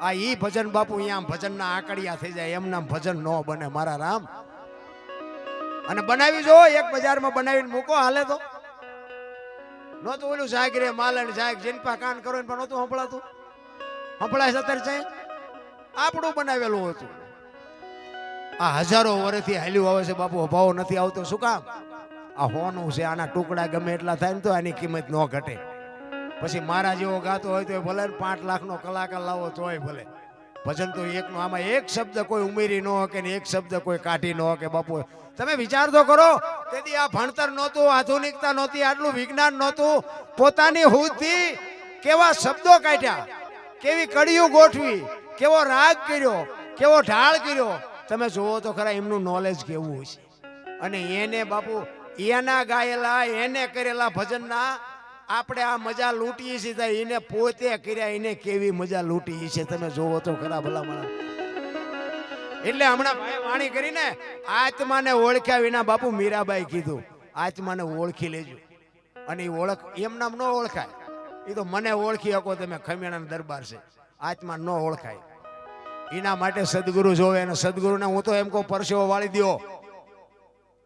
આ ઈ ભજન બાપુ અહીંયા ભજનના આકડિયા થઈ જાય. એમ નામ ભજન ન બને મારા રામ. અને બનાવી જો એક બજારમાં બનાવીને મૂકો હાલે તો નહોતું ઓલું જાગરે માલણ જાગ જીનપા કાન કરો પણ નહોતું સંભળાતું. સંભળાય અત્યારે છે આપણું બનાવેલું હતું. આ હજારો વર્ષથી હાલ્યું આવે છે બાપુ. અભાવ નથી આવતો. શું કામ? આ હોનું છે. આના ટુકડા ગમે એટલા થાય ને તો આની કિંમત ન ઘટે. પછી મારા જેવો ગાતો હોય તો ભલે 5 લાખનો કલાકાર લાવો તોય ભલે. ભજન તો એકનો. આમાં એક શબ્દ કોઈ ઉમેરી ન કે એક શબ્દ કોઈ કાઢી ન કે. બાપુ તમે વિચાર તો કરો. તેથી આ ભણતર નહોતું, આધુનિકતા નહોતી, આટલું વિજ્ઞાન નહોતું. પોતાની હુદથી કેવા શબ્દો કાઢ્યા, કેવી કડીઓ ગોઠવી, કેવો રાગ કર્યો, કેવો ઢાળ કર્યો. તમે જોવો તો ખરા એમનું નોલેજ કેવું હોય છે. અને એને બાપુ એના ગાયેલા એને કરેલા ભજનના આપણે આ મજા લૂંટીએ છીએ. એને પોતે કર્યા એને કેવી મજા લૂંટી છે તમે જોવો તો ખરા ભલામણા. એટલે હમણાં ભાઈ વાણી કરીને આત્માને ઓળખ્યા વિના બાપુ મીરાબાઈ કીધું આત્માને ઓળખી લેજો. અને એ ઓળખ એમ નામ ન ઓળખાય. એ તો મને ઓળખી શકો તમે. ખમેણાનો દરબાર છે. આત્મા ન ઓળખાય. એના માટે સદગુરુ જોવે. અને સદગુરુને હું તો એમ કહું પરસેવો વાળી દો.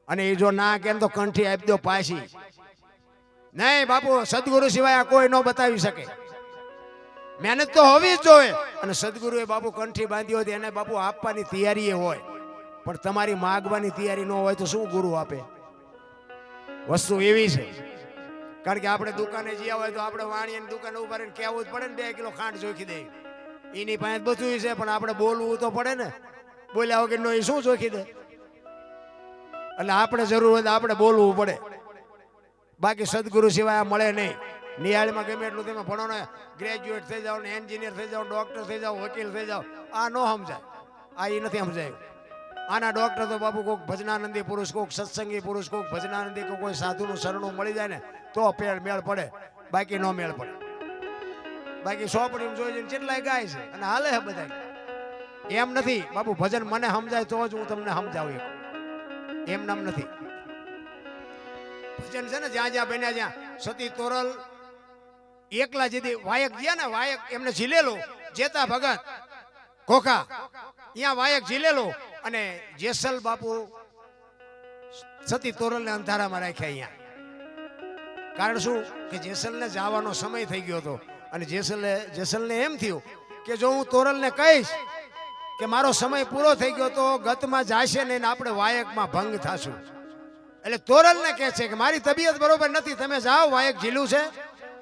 અને એ જો ના કેમ તો કંઠી આપી દો પાછી. નહીં બાપુ સદગુરુ સિવાય આ કોઈ ન બતાવી શકે. મહેનત તો હોવી જ જોઈએ. અને સદગુરુએ બાપુ કંઠી બાંધી હોય એને બાપુ આપવાની તૈયારી હોય. પણ તમારી માગવાની તૈયારી ન હોય તો શું ગુરુ આપે? વસ્તુ એવી છે. કારણ કે આપણે દુકાને જ્યાં હોય તો આપણે વાણીની દુકાને ઉભા રહીને કહેવું જ પડે ને 2 કિલો ખાંડ જોખી દે. એની પાસે બધું છે પણ આપણે બોલવું તો પડે ને. બોલ્યા વગર નો એ શું જોખી દે? એટલે આપણે જરૂર હોય તો આપણે બોલવું પડે. બાકી સદગુરુ સિવાય આ મળે નહીં. નિહાળમાં ગમે એટલું તમે ભણો ને, ગ્રેજ્યુએટ થઈ જાઓ ને, એન્જિનિયર થઈ જાઓ, ડોક્ટર થઈ જાઓ, વકીલ થઈ જાઓ, આ ન સમજાય. આ એ નથી સમજાયું. આના ડોક્ટર તો બાપુ કોઈક ભજનાનંદી પુરુષ, કોઈક સત્સંગી પુરુષ, કોઈક ભજનાનંદી કોઈ સાધુનું શરણું મળી જાય ને તો મેળ પડે. બાકી નો મેળ પડે. બાકી સોપડી જોઈ જોઈને કેટલાય ગાય છે અને હાલે છે બધા. એમ નથી બાપુ. ભજન મને સમજાય તો જ હું તમને સમજાવું. એમ નામ નથી. ભજન છે ને જ્યાં જ્યાં બન્યા જ્યાં સતી તોરલ એકલા જેથી વાયક ગયા ને, વાયક એમને ઝીલેલો. જેતા ભગત ખોખા અહીંયા વાયક ઝીલેલો. અને જેસલ બાપુ સતી તોરલને અંધારામાં રાખ્યા અહીંયા. કારણ શું કે જેસલને જવાનો સમય થઈ ગયો હતો અને જેસલને એમ થયું કે જો હું તોરલને કહીશ કે મારો સમય પૂરો થઈ ગયો તો ગતમાં જાશે ને આપણે વાયકમાં ભંગ થાશું. એટલે તોરલને કહે છે કે મારી તબિયત બરોબર નથી, તમે જાઓ, વાયક ઝીલું છે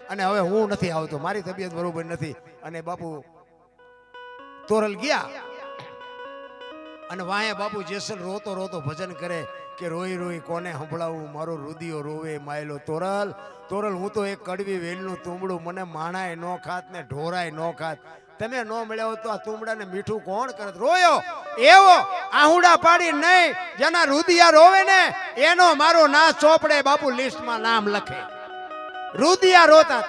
અને હવે હું નથી આવતો, મારી તબિયત બરોબર નથી. અને બાપુ તોરલ ગયા અને વાહે બાપુ જેસલ રોતો રોતો ભજન કરે કે રોઈ રોઈ કોને સંભળાવું, મારો રુદિયો રોવે માયલો તોરલ. તોરલ હું તો એક કડવી વેલનું તુંબડું, મને માણાય નો ખાત ને ઢોરાય નો ખાત, તમે નો મળ્યા હો તો આ તુંબડાને મીઠું કોણ કરત. રોયો એવો આહુડા પાડી નહીં, જેના રુદિયા રોવે ને એનો મારો ના ચોપડે બાપુ લિસ્ટમાં નામ લખે. રુદિયા રોતા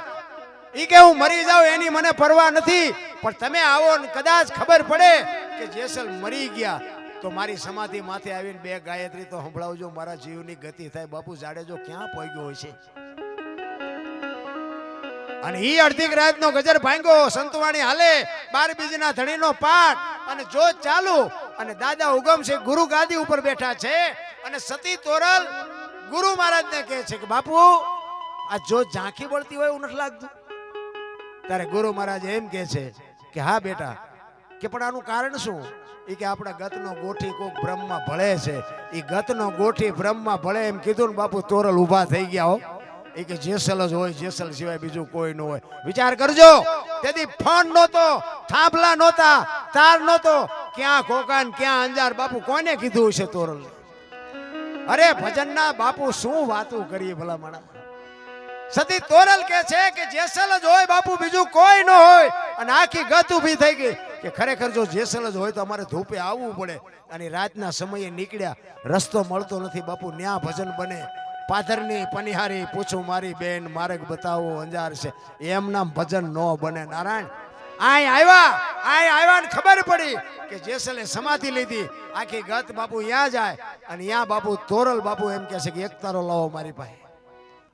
ઈ કે હું મરી જાઉં એની મને પરવા નથી, પણ તમે આવો ને કદાચ ખબર પડે કે જેસલ મરી ગયા તો મારી સમાધિ માથે આવીને 2 ગાયત્રી તો સંભળાવજો, મારા જીવની ગતિ થાય. બાપુ જાડેજો ક્યાં પહોંચ્યો હોય છે? અને ઈ અડધી રાતનો ગજર ભાંગ્યો, સંતવાણી હાલે, 12 બીજના ધણીનો પાઠ અને જોત ચાલુ અને દાદા ઉગમસિંહ ગુરુ ગાદી ઉપર બેઠા છે અને સતી તોરલ ગુરુ મહારાજને કહે છે કે બાપુ આ જોત ઝાંખી બળતી હોય એવું નથી લાગતું? ત્યારે ગુરુ મહારાજ એમ કહે છે કે હા બેટા, કે પણ આનું કારણ શું? એ કે આપણા ગતનો ગોઠી કોક બ્રહ્મમાં ભળે છે, એ ગતનો ગોઠી બ્રહ્મમાં ભળે એમ કીધું ને બાપુ તોરલ ઊભા થઈ ગયા હો. એ કે જેસલ જ હોય, જેસલ સિવાય બીજું કોઈ ન હોય. વિચાર કરજો, તેથી ફોન નહોતો, થાંભલા નહોતા, તાર નહોતો, ક્યાં કોકાન ક્યાં અંજાર. બાપુ કોને કીધું છે તોરલ? અરે ભજનના બાપુ શું વાતું કરીએ ભલા માણા. સતી તોરલ કે છે કે જેસલ જ હોય બાપુ, બીજું કોઈ ન હોય. અને આખી ગત ઊભી થઈ ગઈ કે ખરેખર જો જેસલ જ હોય તો અમારે ધૂપે આવવું પડે. અને રાતના સમયે નીકળ્યા, રસ્તો મળતો નથી બાપુ, ન્યા ભજન બને. પાથરની પનિહારી પૂછું મારી બેન, માર્ગ બતાવો અંજાર છે, એમ નામ ભજન નો બને. નારાયણ આય આવ્યા ને ખબર પડી કે જેસલે સમાધિ લીધી. આખી ગત બાપુ ત્યાં જાય અને ત્યાં બાપુ તોરલ બાપુ એમ કહે છે કે 1 તારો લાવો મારી પાસે.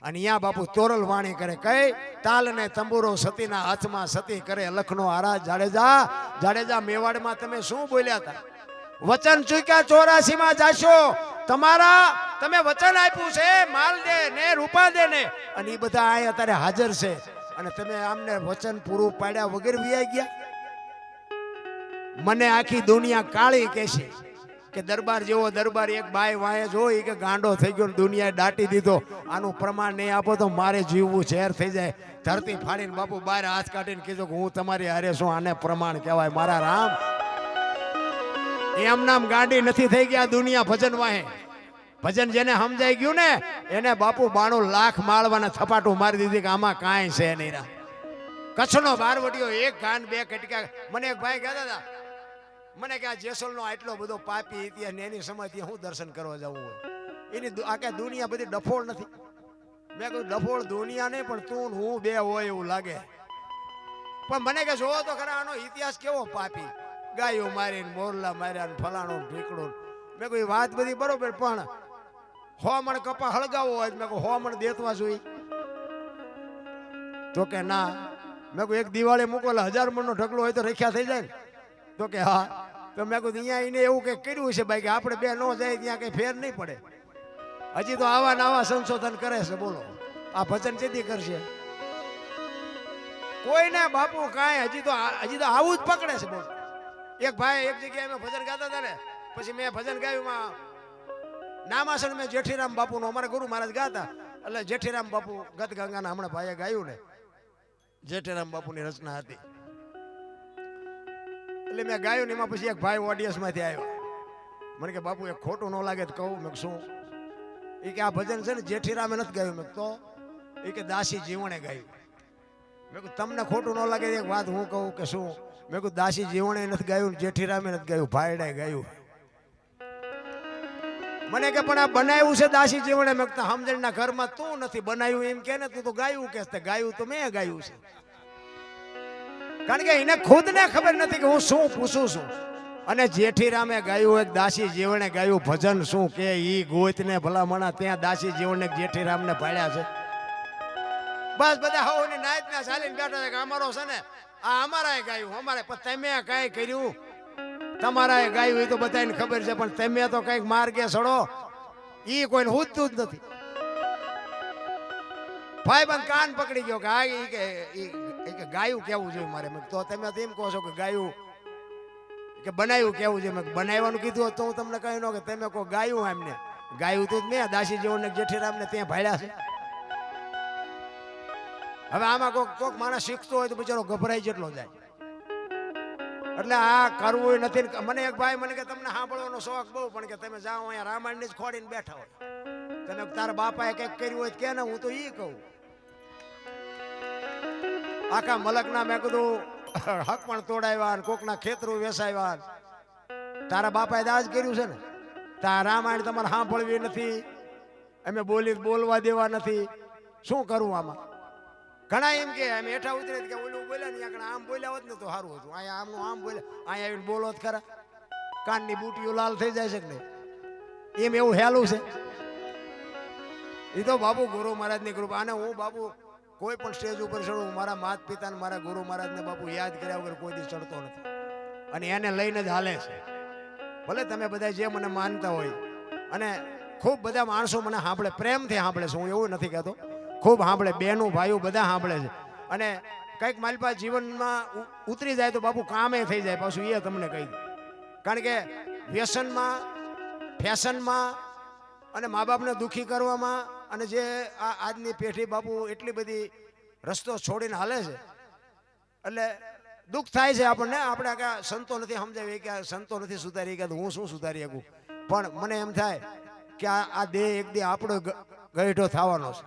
અને ત્યાં બાપુ તોરલ વાણી કરે, કઈ તાલ ને તંબુરો સતીના હાથમાં, સતી કરે લખનો આરાજ. જાડેજા મેવાડમાં તમે શું બોલ્યા હતા? વચન ચૂક્યા 84 માં જાશો, તમે વચન આપ્યું છે માલ દે ને રૂપા દે ને, અને એ બધા અહીં અત્યારે હાજર છે અને તમે આમને વચન પૂરું પાડ્યા વગર વિયાઈ ગયા. મને આખી દુનિયા કાળી કહેશે કે દરબાર જેવો દરબાર એક બાય વાય જોઈ કે ગાંડો થઈ ગયો, દુનિયાએ દાટી દીધો. આનું પ્રમાણ નહીં આપો તો મારે જીવવું ઝેર થઈ જાય. ધરતી ફાડીને બાપુ બહાર હાથ કાઢીને કીધું કે હું તમારી હારે શું, આને પ્રમાણ કહેવાય? મારા રામ એમ નામ ગાંડી નથી થઈ ગયા દુનિયા ભજન વાહે. ભજન જેને સમજાઈ ગયું ને એને બાપુ 92 લાખ માળવાના થપાટું મારી દીધી કે આમાં કાંઈ છે નહીં. કચ્છનો બારવટીયો 1 ગાન 2 કટકા. મને એક ભાઈ કહેતા હતા, મને કે આ જેસલનો આટલો બધો પાપી ઇતિહાસ ને એની સમાધિ હું દર્શન કરવા જવું હોય? એની આખા દુનિયા બધી ડફોળ નથી. મેં કહ્યું ડફોળ દુનિયા નહીં, પણ તું હું 2 હોય એવું લાગે. પણ મને કે જોવો તો ખરા આનો ઇતિહાસ કેવો પાપી, ગાયો મારીને મોરલા માર્યા ને ફલાણું ઢીકડું. મેં કહ્યું વાત બધી બરોબર, પણ 100 મણ કપા હળગાવો હોય મેં કહું 100 મણ દેતવા જોઈએ? તો કે ના. મેં કહું એક દિવાળી મૂકો 1000 મણનો ઢગલો હોય તો રખ્યા થઈ જાય ને? તો કે હા. તો મેં કહું અહીંયા એને એવું કંઈક કર્યું છે ભાઈ કે આપણે 2 ન જાય ત્યાં કંઈ ફેર નહીં પડે. હજી તો આવા નવા સંશોધન કરે છે. બોલો આ ભજન કેદી કરશે? કોઈને બાપુ કાંઈ હજી તો આવું જ પકડે છે. બોલો એક ભાઈ એક જગ્યાએ મેં ભજન ગાતા હતા ને, પછી મેં ભજન ગાયું નામાસણ મેં જેઠીરામ બાપુનું, અમારા ગુરુ મહારાજ ગાતા, એટલે જેઠીરામ બાપુ ગત ગંગાના હમણાં ભાઈએ ગાયું ને, જેઠીરામ બાપુની રચના હતી. એટલે મેં ગાયું ને એમાં પછી એક ભાઈ ઓડિયન્સમાંથી આવ્યો. મને કે બાપુ એક ખોટું ન લાગે તો કહું. મેં શું? એ કે આ ભજન છે ને જેઠીરામે નથી ગાયું. મેં તો એ કે દાસી જીવણે ગાયું. મેં કહું તમને ખોટું ન લાગે એક વાત હું કહું. કે શું? મેં કહું દાસી જીવણે નથી ગાયું, જેઠીરામે નથી ગાયું, ભાઈડાએ ગાયું. મને કે પણ આ બનાવ્યું છે દાસી જીવણે. મેં કીધું સમજણના ઘરમાં તું નથી બનાવ્યું એમ કે ને, તું તો ગાયું કે ગાયું તો મેં ગાયું છે. કારણ કે એને ખુદને ખબર નથી કે હું શું પૂછું છું. અને જેઠીરામે ગાયું, એક દાસી જીવણે ગાયું ભજન શું કે ઈ ગોતને ભલામણા ત્યાં દાસી જીવણને જેઠીરામને ભાડ્યા છે. બસ બધા હોની નાયતના ચાલીને બેઠા છે કે અમારો છે ને આ અમારાએ ગાયું, અમારે. પણ તમે કાંઈ કર્યું? તમારાએ ગાયું એ તો બધાને ખબર છે, પણ તમે તો કંઈક માર્ગે સડો. ઈ કોઈને હુજતું જ નથી. ભાઈ બંધ કાન પકડી ગયો કે આ કે ગાયું કેવું જોઈએ મારે. મેં તો તમે તો એમ કહો છો કે ગાયું કે બનાવ્યું કેવું છે. મેં બનાવવાનું કીધું હોત તો હું તમને કહી ન કે તમે કહો ગાયું. એમને ગાયું તો મેં દાસી જેવોને જેઠીરામને ત્યાં ભાડ્યા છે. હવે આમાં કોક માણસ શીખતો હોય તો બિચારો ગભરાઈ જેટલો જાય. એટલે આ કરવું નથી. મને એક ભાઈ મને કે તમને સાંભળવાનો શોખ બહુ, પણ કે તમે જાઓ અહીંયા રામાયણ જ ખોડીને બેઠા હોય. તમે તારા બાપાએ કંઈક કર્યું હોય કે ને હું તો ઈ કહું. આખા મલકના મેં કીધું હક પણ તોડાવ્યા, કોકના ખેતરું વેસાવ્યા. તારા બાપાએ દાજ કર્યું છે ને. તારા રામાયણ તમારે સાંભળવી નથી, અમે બોલવા દેવા નથી. શું કરવું આમાં? ઘણા એમ કે અમે હેઠા ઉતરે કે ઓલું બોલ્યા ને આગળ આમ બોલ્યા હોત ને તો સારું હતું. અહીંયા આમનું આમ બોલ્યા, અહીંયા આવીને બોલો જ ખરા. કાનની બુટીઓ લાલ થઈ જાય છે કે નહીં? એમ એવું હેલું છે. એ તો બાપુ ગુરુ મહારાજની કૃપા. અને હું બાપુ કોઈ પણ સ્ટેજ ઉપર ચડું, મારા માત પિતાને મારા ગુરુ મહારાજને બાપુ યાદ કર્યા વગર કોઈ દી ચડતો નથી. અને એને લઈને જ હાલે છે. ભલે તમે બધા જે મને માનતા હોય, અને ખૂબ બધા માણસો મને સાંભળે, પ્રેમથી સાંભળે છે. હું એવું નથી કહેતો, ખૂબ સાંભળે, બહેનો ભાઈઓ બધા સાંભળે છે. અને કંઈક મારી પાસે જીવનમાં ઉતરી જાય તો બાપુ કામે થઈ જાય. પાછું એ તમને કહી દઉં. કારણ કે વ્યસનમાં, ફેશનમાં અને મા બાપને દુઃખી કરવામાં, અને જે આ આજની પેઢી બાપુ એટલી બધી રસ્તો છોડીને હાલે છે, એટલે દુઃખ થાય છે આપણને. આપણે કે સંતો નથી સમજાવી કે સંતો નથી સુધારી કે હું શું સુધારી શકું. પણ મને એમ થાય કે આ દેહ એક દી આપણો ગઈઢો થવાનો છે.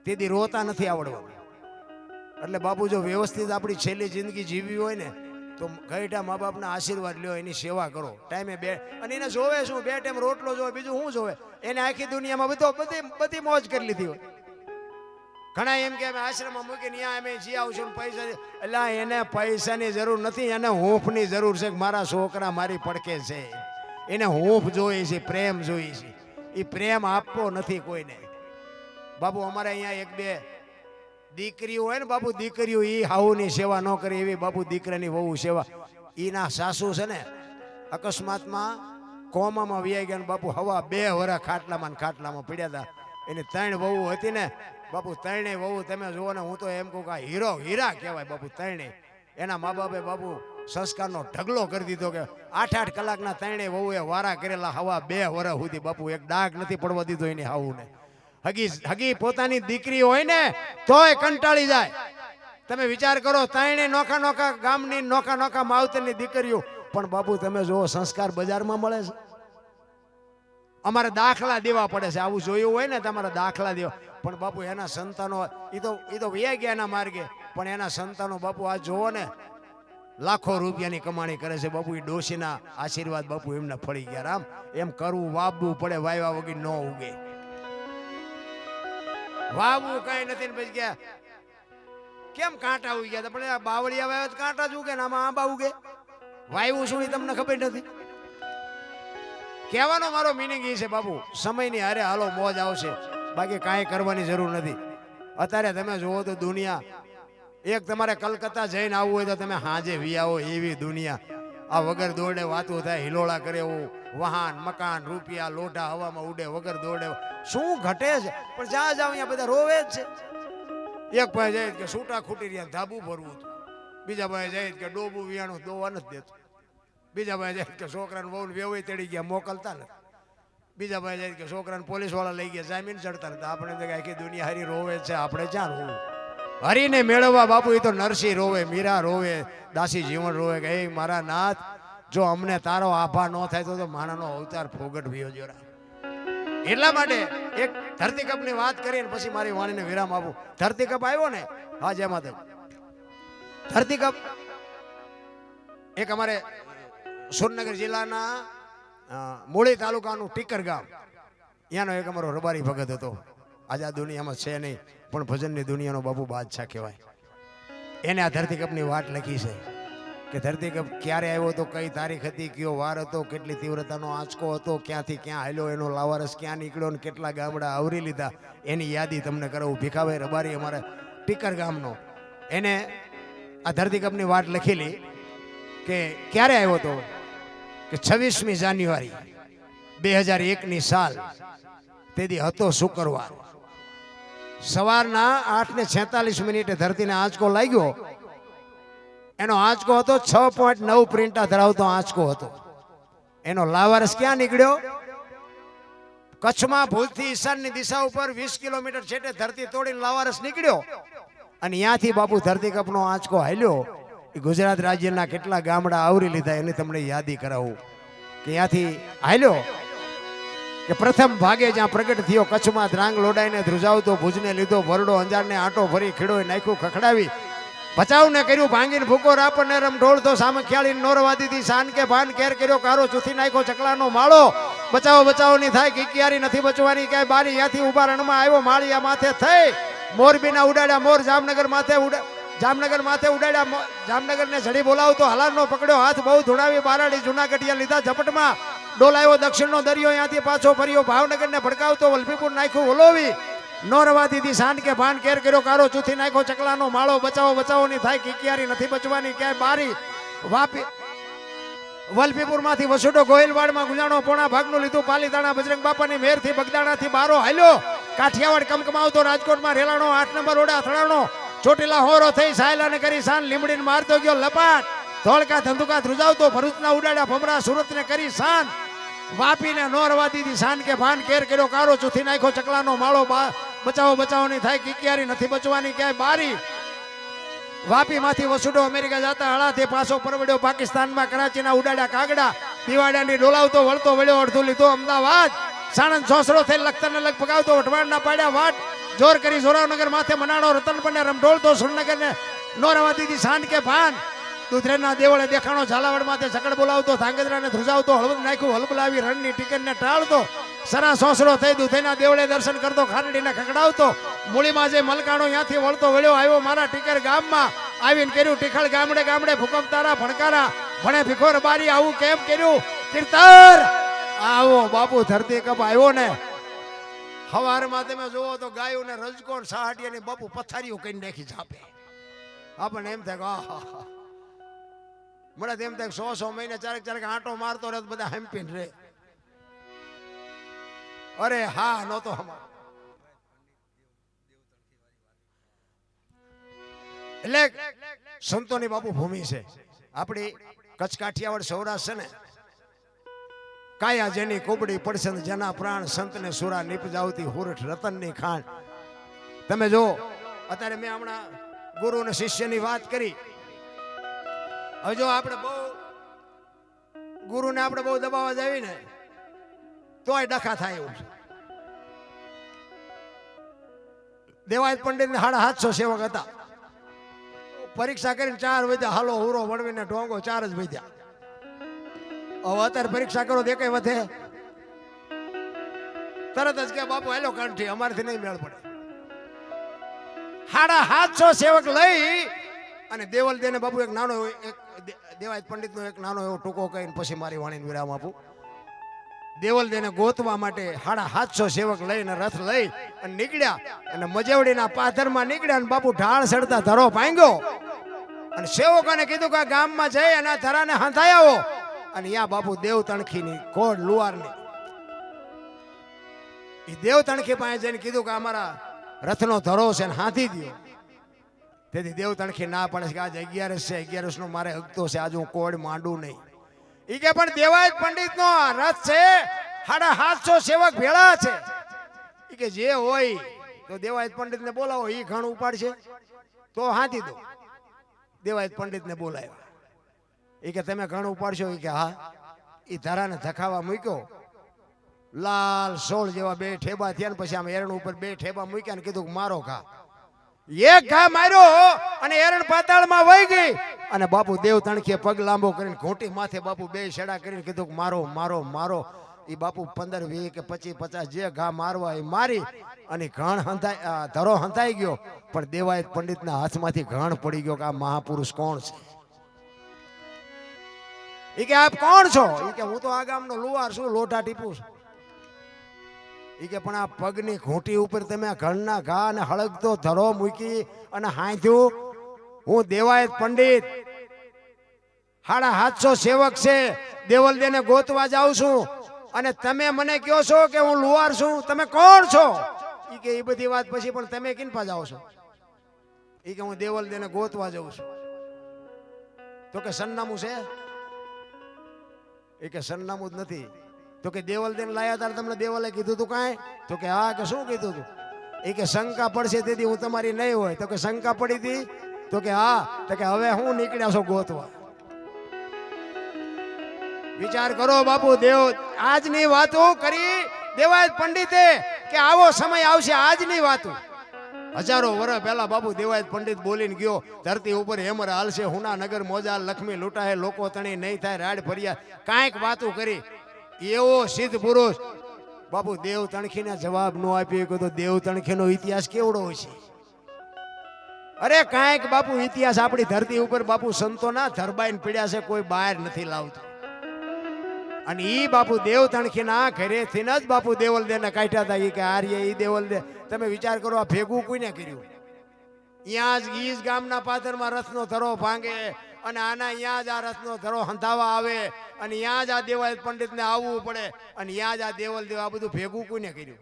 તેથી રોતા નથી આવડવાનું. એટલે બાપુ જો વ્યવસ્થિત આપણી છેલ્લી જિંદગી જીવવી હોય ને તો ગઈઢા મા બાપના આશીર્વાદ લ્યો, એની સેવા કરો ટાઈમે બે. અને એને જોવે શું? 2 ટાઈમ રોટલો જોવે, બીજું શું જોવે? એને આખી દુનિયામાં બધી મોજ કરી લીધી હોય. ઘણા એમ કે અમે આશ્રમમાં મૂકીને ત્યાં અમે જી આવશું પૈસા. એટલે એને પૈસાની જરૂર નથી, એને હૂંફની જરૂર છે. મારા છોકરા મારી પડકે છે, એને હૂંફ જોઈએ છે, પ્રેમ જોઈએ છે. એ પ્રેમ આપવો નથી કોઈને. બાપુ અમારે અહીંયા 1-2 દીકરીઓ હોય ને બાપુ, દીકરીઓ એ હાઉની સેવા ન કરે એવી બાપુ દીકરાની વહુ સેવા. એના સાસુ છે ને અકસ્માતમાં કોમામાં વ્યાઈ ગયા ને બાપુ હવા 2 વરા ખાટલામાં પડ્યા હતા. એની 3 વહુ હતી ને બાપુ, 3 વહુ તમે જુઓ ને, હું તો એમ કહું કે હીરા કહેવાય બાપુ 3. એના મા બાપે બાપુ સંસ્કારનો ઢગલો કરી દીધો કે 8-8 કલાકના 3 વહુએ વારા કરેલા. હવા 2 વરા સુધી બાપુ એક ડાઘ નથી પડવા દીધો એની હાઉને. હગી પોતાની દીકરી હોય ને તોય કંટાળી જાય. તમે વિચાર કરો, 3 નોખા ગામની નોખા માવતરની દીકરીઓ, પણ બાપુ તમે જુઓ સંસ્કાર બજારમાં મળે છે. અમારે દાખલા દેવા પડે છે. આવું જોયું હોય ને તમારા દાખલા દેવા. પણ બાપુ એના સંતાનો એ તો વ્યા ગયા એના માર્ગે, પણ એના સંતાનો બાપુ આ જોવો ને લાખો રૂપિયાની કમાણી કરે છે. બાપુ એ ડોશીના આશીર્વાદ બાપુ એમને ફળી ગયા. રામ એમ કરવું, વાવવું પડે, વાવ્યા વગર ન ઉગે. વાવવું કઈ નથી ને પછી ગયા કેમ કાંટા ઉગી ગયા? પણ બાવળિયા વાવ્યા તો કાંટા જ ઉગે ને આમાં આંબા ઉગે. વાવ્યું શું એ તમને ખબર નથી. કહેવાનો મારો મિનિંગ એ છે બાપુ, સમયની હારે હાલો, મોજ આવશે, બાકી કાંઈ કરવાની જરૂર નથી. અત્યારે તમે જુઓ તો દુનિયા, એક તમારે કલકત્તા જઈને આવવું હોય તો તમે હાજે વી આવો એવી દુનિયા. આ વગર દોડે વાતો થાય, હિલોળા કરે એવું, વાહન, મકાન, રૂપિયા, લોઢા હવામાં ઉડે, વગર દોડે. શું ઘટે છે? પણ જ્યાં જાવ અહીંયા બધા રોવે જ છે. એક ભાઈ જાય કે છૂટા ખૂટી રહ્યા ધાબુ ભરવું હતું. બીજા ભાઈ જાય કે ડોબું વિયાણું દોવા નથી દેતું. બીજા ભાઈ જાય કે છોકરાને બહુ વેવાઈ તેડી ગયા મોકલતા નથી. બીજા ભાઈ જાય કે છોકરાને પોલીસ વાળા લઈ ગયા જામીન ચડતા નથી. આપણે આખી દુનિયા હરી રોવે છે, આપણે ક્યાં રોવું? હરીને મેળવવા બાપુ એ તો નરસિંહ રોવે, મીરા રોવે, દાસી જીવન રોવે કે એ મારા નાથ, જો અમને તારો આભા ન થાય તો માણાનો અવતાર ફોગટ વિયો જોરા. એટલા માટે એક ધરતીકપની વાત કરીને પછી મારી વાણીને વિરામ આપું. ધરતીકપ આવ્યો ને, હા જેમાં ધરતીકપ એક અમારે સુરનગર જિલ્લાના મૂળી તાલુકાનું ટીકર ગામ, ત્યાંનો એક અમારો રબારી ભગત હતો. આજે આ દુનિયામાં છે નહીં, પણ ભજનની દુનિયાનો બાપુ બાદશાહ કહેવાય. એને આ ધરતીકપની વાત લખી છે કે ધરતીકપ ક્યારે આવ્યો હતો, કઈ તારીખ હતી, કયો વાર હતો, કેટલી તીવ્રતાનો આંચકો હતો, ક્યાંથી ક્યાં હાલ્યો, એનો લાવારસ ક્યાં નીકળ્યો ને કેટલા ગામડા આવરી લીધા, એની યાદી તમને કરાવું. ભીખાભાઈ રબારી અમારા ટીકર ગામનો, એને આ ધરતીકપની વાત લખેલી કે ક્યારે આવ્યો હતો કે 26મી જાન્યુઆરી 2001ની સાલ, તેથી હતો શુક્રવાર. સવારના 8:46 ધરતીને આંચકો લાગ્યો. એનો આંચકો હતો 6.9 પ્રિન્ટા ધરાવતો આંચકો હતો. એનો લાવારસ ક્યાં નીકળ્યો? કચ્છમાં ભુજથી ઈશાનની દિશા ઉપર 20 કિલોમીટર છેટે ધરતી તોડીને લાવારસ નીકળ્યો. અને ત્યાંથી બાપુ ધરતીકપનો આંચકો હાલ્યો. એ ગુજરાત રાજ્યના કેટલા ગામડા આવરી લીધા એની તમને યાદી કરાવું કે ત્યાંથી હાલ્યો કે પ્રથમ ભાગે જ્યાં પ્રગટ થયો કચ્છમાં ધ્રાંગ લોડાઈને ધ્રુજાવતો ભુજને લીધો ભરડો અંજારને આંટો ભરી ખીડોય નાખ્યું ખખડાવી બચાવને કર્યું ભાંગીને ભૂકો રાપને રમ ઢોળતો સામે ખ્યાળીને નોરવાદીથી શાન કે ભાન કેર કર્યો કારો ચૂથી નાખ્યો ચકલાનો માળો બચાવો બચાવો ની થાય કિકિયારી નથી બચવાની ક્યાંય બારી ત્યાંથી ઉભા રણમાં આવ્યો માળિયા માથે થઈ મોરબીના ઉડાડ્યા મોર જામનગર માથે ઉડાડ્યા જામનગરને ઝડી બોલાવતો હલારનો પકડ્યો હાથ બહુ ધુણાવી બારાડી જૂનાગઢિયા લીધા ઝપટમાં ડોલાયો દક્ષિણનો દરિયો ત્યાંથી પાછો ફર્યો ભાવનગરને ભડકાવતો વલભીપુર નાખ્યું ઓલોવી નોરવાદીથી શાન કે ભાન કેર કર્યો કારો ચૂથી નાખ્યો ચકલાનો માળો બચાવો બચાવો ની થાય કિકિયારી નથી બચવાની ક્યાંય બારી વાપી વલભીપુરમાંથી વસુડો ગોહિલવાડમાં ગુજાણો પોણા ભાગનું લીધું પાલીતાણા બજરંગ બાપાની મેરથી બગદાણાથી બારો હાલ્યો કાઠિયાવાડ કમકમાવતો રાજકોટમાં રેલાણો 8 નંબર ઓડા અથડાણો ચોટીલા હોરો થઈ સાયલાને કરી શાન લીમડીને મારતો ગયો લપાટ ધોળકા ધંધુકા ધ્રુજાવતો ભરૂચના ઉડાડ્યા ભમરા સુરતને કરી શાન વાપીને નોરવાદીથી શાન કે ભાન કેર કર્યો કારો ચૂથી નાખ્યો ચકલાનો માળો બચાવો બચાવો ની થાય કિકિયારી નથી બચવાની ક્યાંય બારી વાપીમાંથી વસુડો અમેરિકા જતા હળાથી પાછો પરવડ્યો પાકિસ્તાનમાં કરાચીના ઉડાડ્યા કાગડા દિવાડાની ડોલાવતો વળતો વળ્યો અડધો લીધો અમદાવાદ સાણંદ સોસરો થઈ લખતરને લગ પગાવતો વટવાડના પાડ્યા વાટ જોર કરી જોરાવનગર માથે મનાડો રતનપરને રમઢોળતો સુરનગરને નોરવાદીથી શાન કે ભાન દુધરેના દેવળે દેખાણો ઝાલાવાડ માથે સકડ બોલાવતો ધાંગધ્રાને ધ્રુજાવતો હળવદ નાખ્યું હલબલાવી રણની ટિકિટને ટાળતો સરા સોસરો થઈ દુધેના દેવળે દર્શન કરતો ખારડીને ખકડાવતો મૂળીમાં જે મલકાણો ત્યાંથી વળતો વળ્યો આવ્યો મારા ટીકર ગામમાં આવીને કર્યું ટીખળ ગામડે ગામડે ભૂકંપ તારા ભણકારા ભણે ભીખોર બારી આવું કેમ કર્યું કીર્તર આવો બાપુ ધરતી કપ આવ્યો ને હવારમાં તમે જોવો તો ગાયું ને રજકો સાહટિયાની બાપુ પથારીઓ કઈ નાખી જાપે આપણને એમ થાય આહા મને એમ થાય 100 મહિને ચારેક આંટો મારતો રહે બધા હેમ્પીન રે અરે હા નહોતો એટલે સંતોની બાપુ ભૂમિ છે આપણી કચ્છ કાઠિયાવાડ સૌરાષ્ટ્ર છે ને કાયા જેની કોબડી પડશે જેના પ્રાણ સંતને સુરા નીપજાવતી હુરઠ રતનની ખાણ તમે જો અત્યારે મેં હમણાં ગુરુ અને શિષ્યની વાત કરી હવે જો આપણે બહુ ગુરુને આપણે બહુ દબાવવા જાવી ને તોય ડખા થાય એવું છે દેવાયત પંડિત ને 750 સેવક હતા પરીક્ષા કરીને 4 વધ્યા હાલો હુરો વળવીને ઢોંગો 4 જ વધ્યા હવે અત્યારે પરીક્ષા કરો દે કઈ વધે તરત જ કે બાપુ હેલો કંઠી અમારથી નહીં મેળ પડે 750 સેવક લઈ અને દેવલ દેને બાપુ એક નાનો દેવાયત પંડિત નો એક નાનો એવો ટૂંકો કહીને પછી મારી વાણીને વિરામ આપું દેવલ દેને ગોતવા માટે 750 સેવક લઈને રથ લઈ અને નીકળ્યા અને મજેવડીના પાથરમાં નીકળ્યા અને બાપુ ઢાળ સડતા ધરો ભાંગ્યો અને સેવકોને કીધું કે ગામમાં જઈ અને આ ધરાને હંધાઈ આવો અને યા બાપુ દેવ તણખીની કોડ લુવારની એ દેવ તણખી પાસે જઈને કીધું કે અમારા રથનો ધરો છે ને હાથી દો તેથી દેવ તણખી ના પડે કે આજ 11 છે 11 નો મારે હકતો છે આજ હું કોડ માંડું નહીં ઈ કે પણ દેવાયત પંડિત નો રથ છે 750 સેવક ભેળા છે ઈ કે જે હોય તો દેવાયત પંડિત ને બોલાવો ઈ ઘણ ઉપાડશે તો હાથી દો દેવાયત પંડિત ને બોલાવ્યા ઈ કે તમે ઘણ ઉપાડશો ઈ કે હા ઈ ધરાને ધખાવા મૂક્યો લાલ સોળ જેવા 2 ઠેબા થયા ને પછી આમ એરણ ઉપર 2 ઠેબા મૂક્યા ને કીધું મારો ઘા એક ઘા માર્યો અને એરણ પાતાળમાં વહી ગઈ અને બાપુ દેવ તણખીએ પગ લાંબો કરીને ઘોટી માથે બાપુ 2 છેડા કરીને કીધું મારો મારો મારો એ બાપુ 15 20 કે 25 50 જે ઘા મારવા એ મારી અને ઘણ હંતાઈ ધરો હંતાઈ ગયો પણ દેવાયત પંડિતના હાથમાંથી ઘણ પડી ગયો કે આ મહાપુરુષ કોણ છે એ કે આપ કોણ છો એ કે હું તો આ ગામનો લુવાર છું લોઢા ટીપું છું ઈ કે પણ આ પગની ઘૂંટી ઉપર તમે ઘરના ઘા અને હળગતો ધરો મૂકી અને હાંધ્યું હું દેવાયત પંડિત 750 સેવક છે દેવલ દેને ગોતવા જાઉં છું અને તમે મને કહો છો કે હું લુહાર છું, તમે કોણ છો? ઈ કે એ બધી વાત પછી પણ તમે કિનપા જાઓ છો? ઈ કે હું દેવલ દેને ગોતવા જાઉં છું. તો કે સરનામું છે? એ કે સરનામું જ નથી. તો કે દેવલ દેને લાયા તાર તમને દેવલે કીધું તું કાંઈ? તો કે હા. કે શું કીધું તું? એ કે શંકા પડશે તેથી હું તમારી નહીં હોય. તો કે શંકા પડી હતી? તો કે હા. તો કે હવે હું નીકળ્યા છો ગોતવા. વિચાર કરો બાપુ, દેવ આજની વાતો કરી દેવાયત પંડિતે કે આવો સમય આવશે. આજની વાતો હજારો વર્ષ પહેલા બાપુ દેવાયત પંડિત બોલીને ગયો, ધરતી ઉપર હેમર હાલશે, હુના નગર મોજા લક્ષ્મી લૂંટાય, લોકો તણી નહીં થાય રાડ ફરિયા. કાંઈક વાતો કરી. એવો સિદ્ધ પુરુષ બાપુ દેવ તણખીને જવાબ ન આપ્યો તો દેવ તણખીનો ઇતિહાસ કેવડો હોય છે? અરે કાંઈક બાપુ ઇતિહાસ આપણી ધરતી ઉપર બાપુ સંતોના ધરબાઈને પીડ્યા છે, કોઈ બહાર નથી લાવતું. અને ઈ બાપુ દેવ તણખીના ઘરેથી જ બાપુ દેવલ દેને કાઢ્યા હતા. ઈ કે આર્ય ઈ દેવલ દે. તમે વિચાર કરો, આ ભેગું કોઈને કર્યું? ત્યાં જ ઈજ ગામના પાદરમાં રથનો ધરો ભાંગે અને આના ત્યાં જ આ રથનો ધરો હંધાવા આવે અને ત્યાં જ આ દેવાયત પંડિતને આવવું પડે અને ત્યાં જ આ દેવલ દેવ. આ બધું ભેગું કોઈને કર્યું?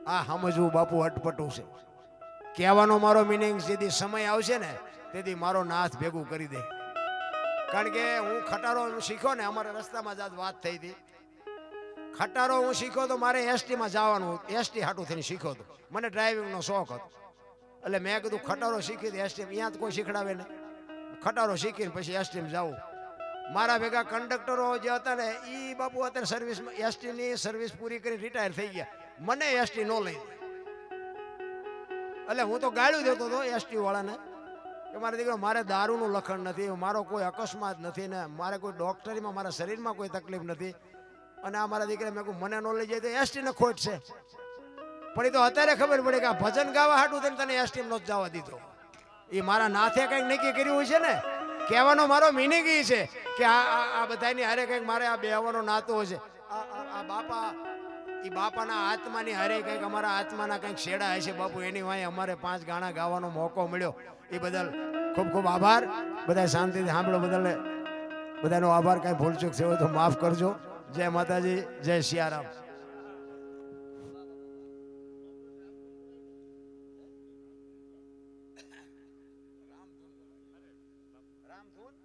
આ સમજવું બાપુ અટપટું છે. કહેવાનો મારો મિનિંગ જેથી સમય આવશે ને તેથી મારો નાથ ભેગું કરી દે. કારણ કે હું ખટારો શીખ્યો ને, અમારા રસ્તામાં જ વાત થઈ હતી. ખટારો હું શીખ્યો તો મારે એસટીમાં જવાનું, એસટી હાટું થઈને શીખ્યો હતો. મને ડ્રાઇવિંગનો શોખ હતો એટલે મેં કીધું ખટારો શીખી દે. એસટી અહીંયા તો કોઈ શીખડાવે ને, ખટારો શીખીને પછી એસટીમાં જાઉં. મારા ભેગા કંડક્ટરો જે હતા ને એ બાપુ અત્યારે સર્વિસમાં એસટીની સર્વિસ પૂરી કરી રિટાયર થઈ ગયા. મને એસટી ન લઈ એટલે હું તો ગાળ્યું દેતો હતો એસટી વાળાને કે મારા દીકરો મારે દારૂનું લખણ નથી, મારો કોઈ અકસ્માત નથી ને મારે કોઈ ડોક્ટરીમાં મારા શરીરમાં કોઈ તકલીફ નથી. અને આ મારા દીકરા મેં કહું મને ન લઈ જાય તો એસટીને ખોટ છે. પણ એ તો અત્યારે ખબર પડે કે આ ભજન ગાવા હાટું થઈને તને એસટી નો જવા દીધો. એ મારા નાથે કંઈક નક્કી કર્યું હોય છે ને. કહેવાનો મારો મિનિંગ એ છે કે આ બધાની હારે કંઈક મારે આ બેહવાનો નાતો હોય છે. આ બાપા એ બાપાના આત્માની હારે કંઈક અમારા આત્માના કંઈક છેડા હશે બાપુ. એની વાંહે અમારે 5 ગાણા ગાવાનો મોકો મળ્યો. એ બદલ ખૂબ ખૂબ આભાર. બધા શાંતિથી સાંભળો. બધાનો આભાર. કાંઈ ભૂલચૂક થયો હોય તો માફ કરજો. જય માતાજી, જય સિયારામ. રામધૂન